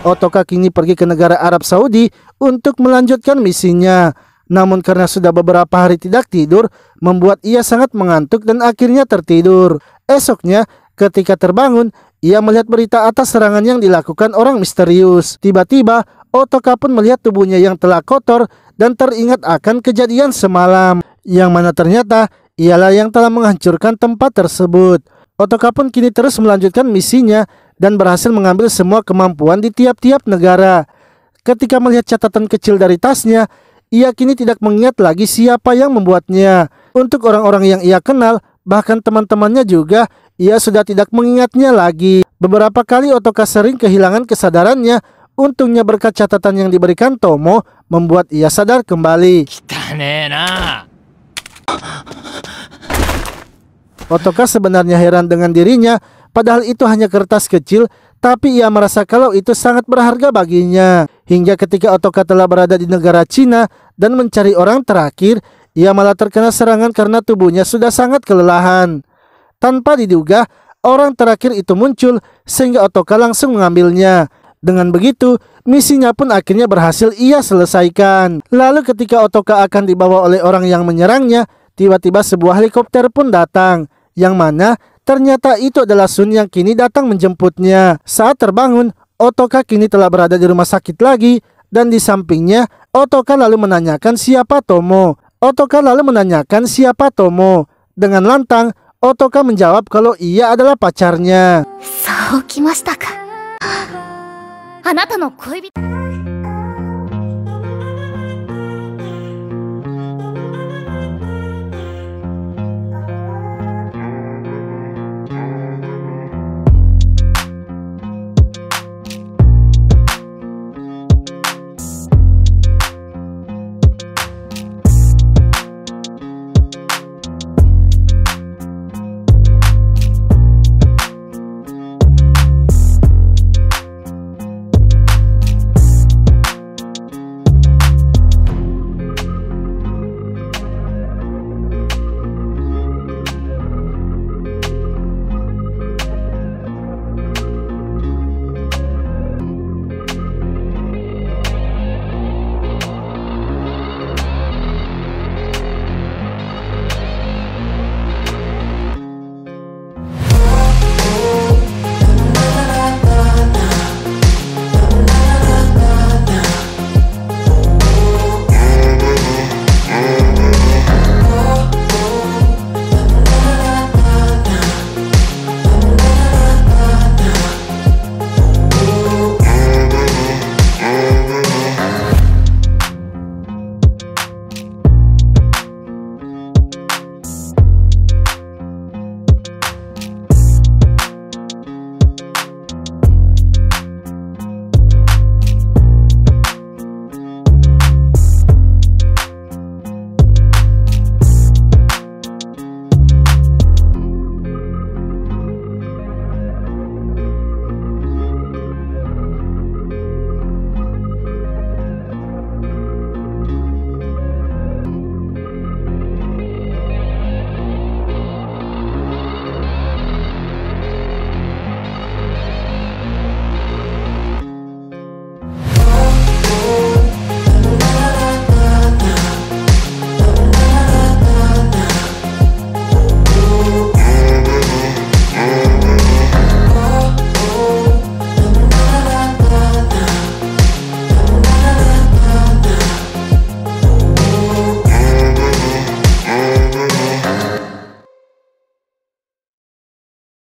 Otoka kini pergi ke negara Arab Saudi untuk melanjutkan misinya. Namun karena sudah beberapa hari tidak tidur, membuat ia sangat mengantuk dan akhirnya tertidur. Esoknya, ketika terbangun, ia melihat berita atas serangan yang dilakukan orang misterius. Tiba-tiba, Otoka pun melihat tubuhnya yang telah kotor dan teringat akan kejadian semalam, yang mana ternyata ialah yang telah menghancurkan tempat tersebut. Otoka pun kini terus melanjutkan misinya dan berhasil mengambil semua kemampuan di tiap-tiap negara. Ketika melihat catatan kecil dari tasnya, ia kini tidak mengingat lagi siapa yang membuatnya. Untuk orang-orang yang ia kenal, bahkan teman-temannya juga, ia sudah tidak mengingatnya lagi. Beberapa kali Otoka sering kehilangan kesadarannya. Untungnya berkat catatan yang diberikan Tomo, membuat ia sadar kembali. Otoka sebenarnya heran dengan dirinya, padahal itu hanya kertas kecil, tapi ia merasa kalau itu sangat berharga baginya. Hingga ketika Otoka telah berada di negara Cina dan mencari orang terakhir, ia malah terkena serangan karena tubuhnya sudah sangat kelelahan. Tanpa diduga, orang terakhir itu muncul sehingga Otoka langsung mengambilnya. Dengan begitu, misinya pun akhirnya berhasil ia selesaikan. Lalu ketika Otoka akan dibawa oleh orang yang menyerangnya, tiba-tiba sebuah helikopter pun datang, yang mana ternyata itu adalah Sun yang kini datang menjemputnya. Saat terbangun, Otoka kini telah berada di rumah sakit lagi, dan di sampingnya, Otoka lalu menanyakan siapa Tomo. Dengan lantang, Otoka menjawab kalau ia adalah pacarnya. そうきましたか。あなたの恋人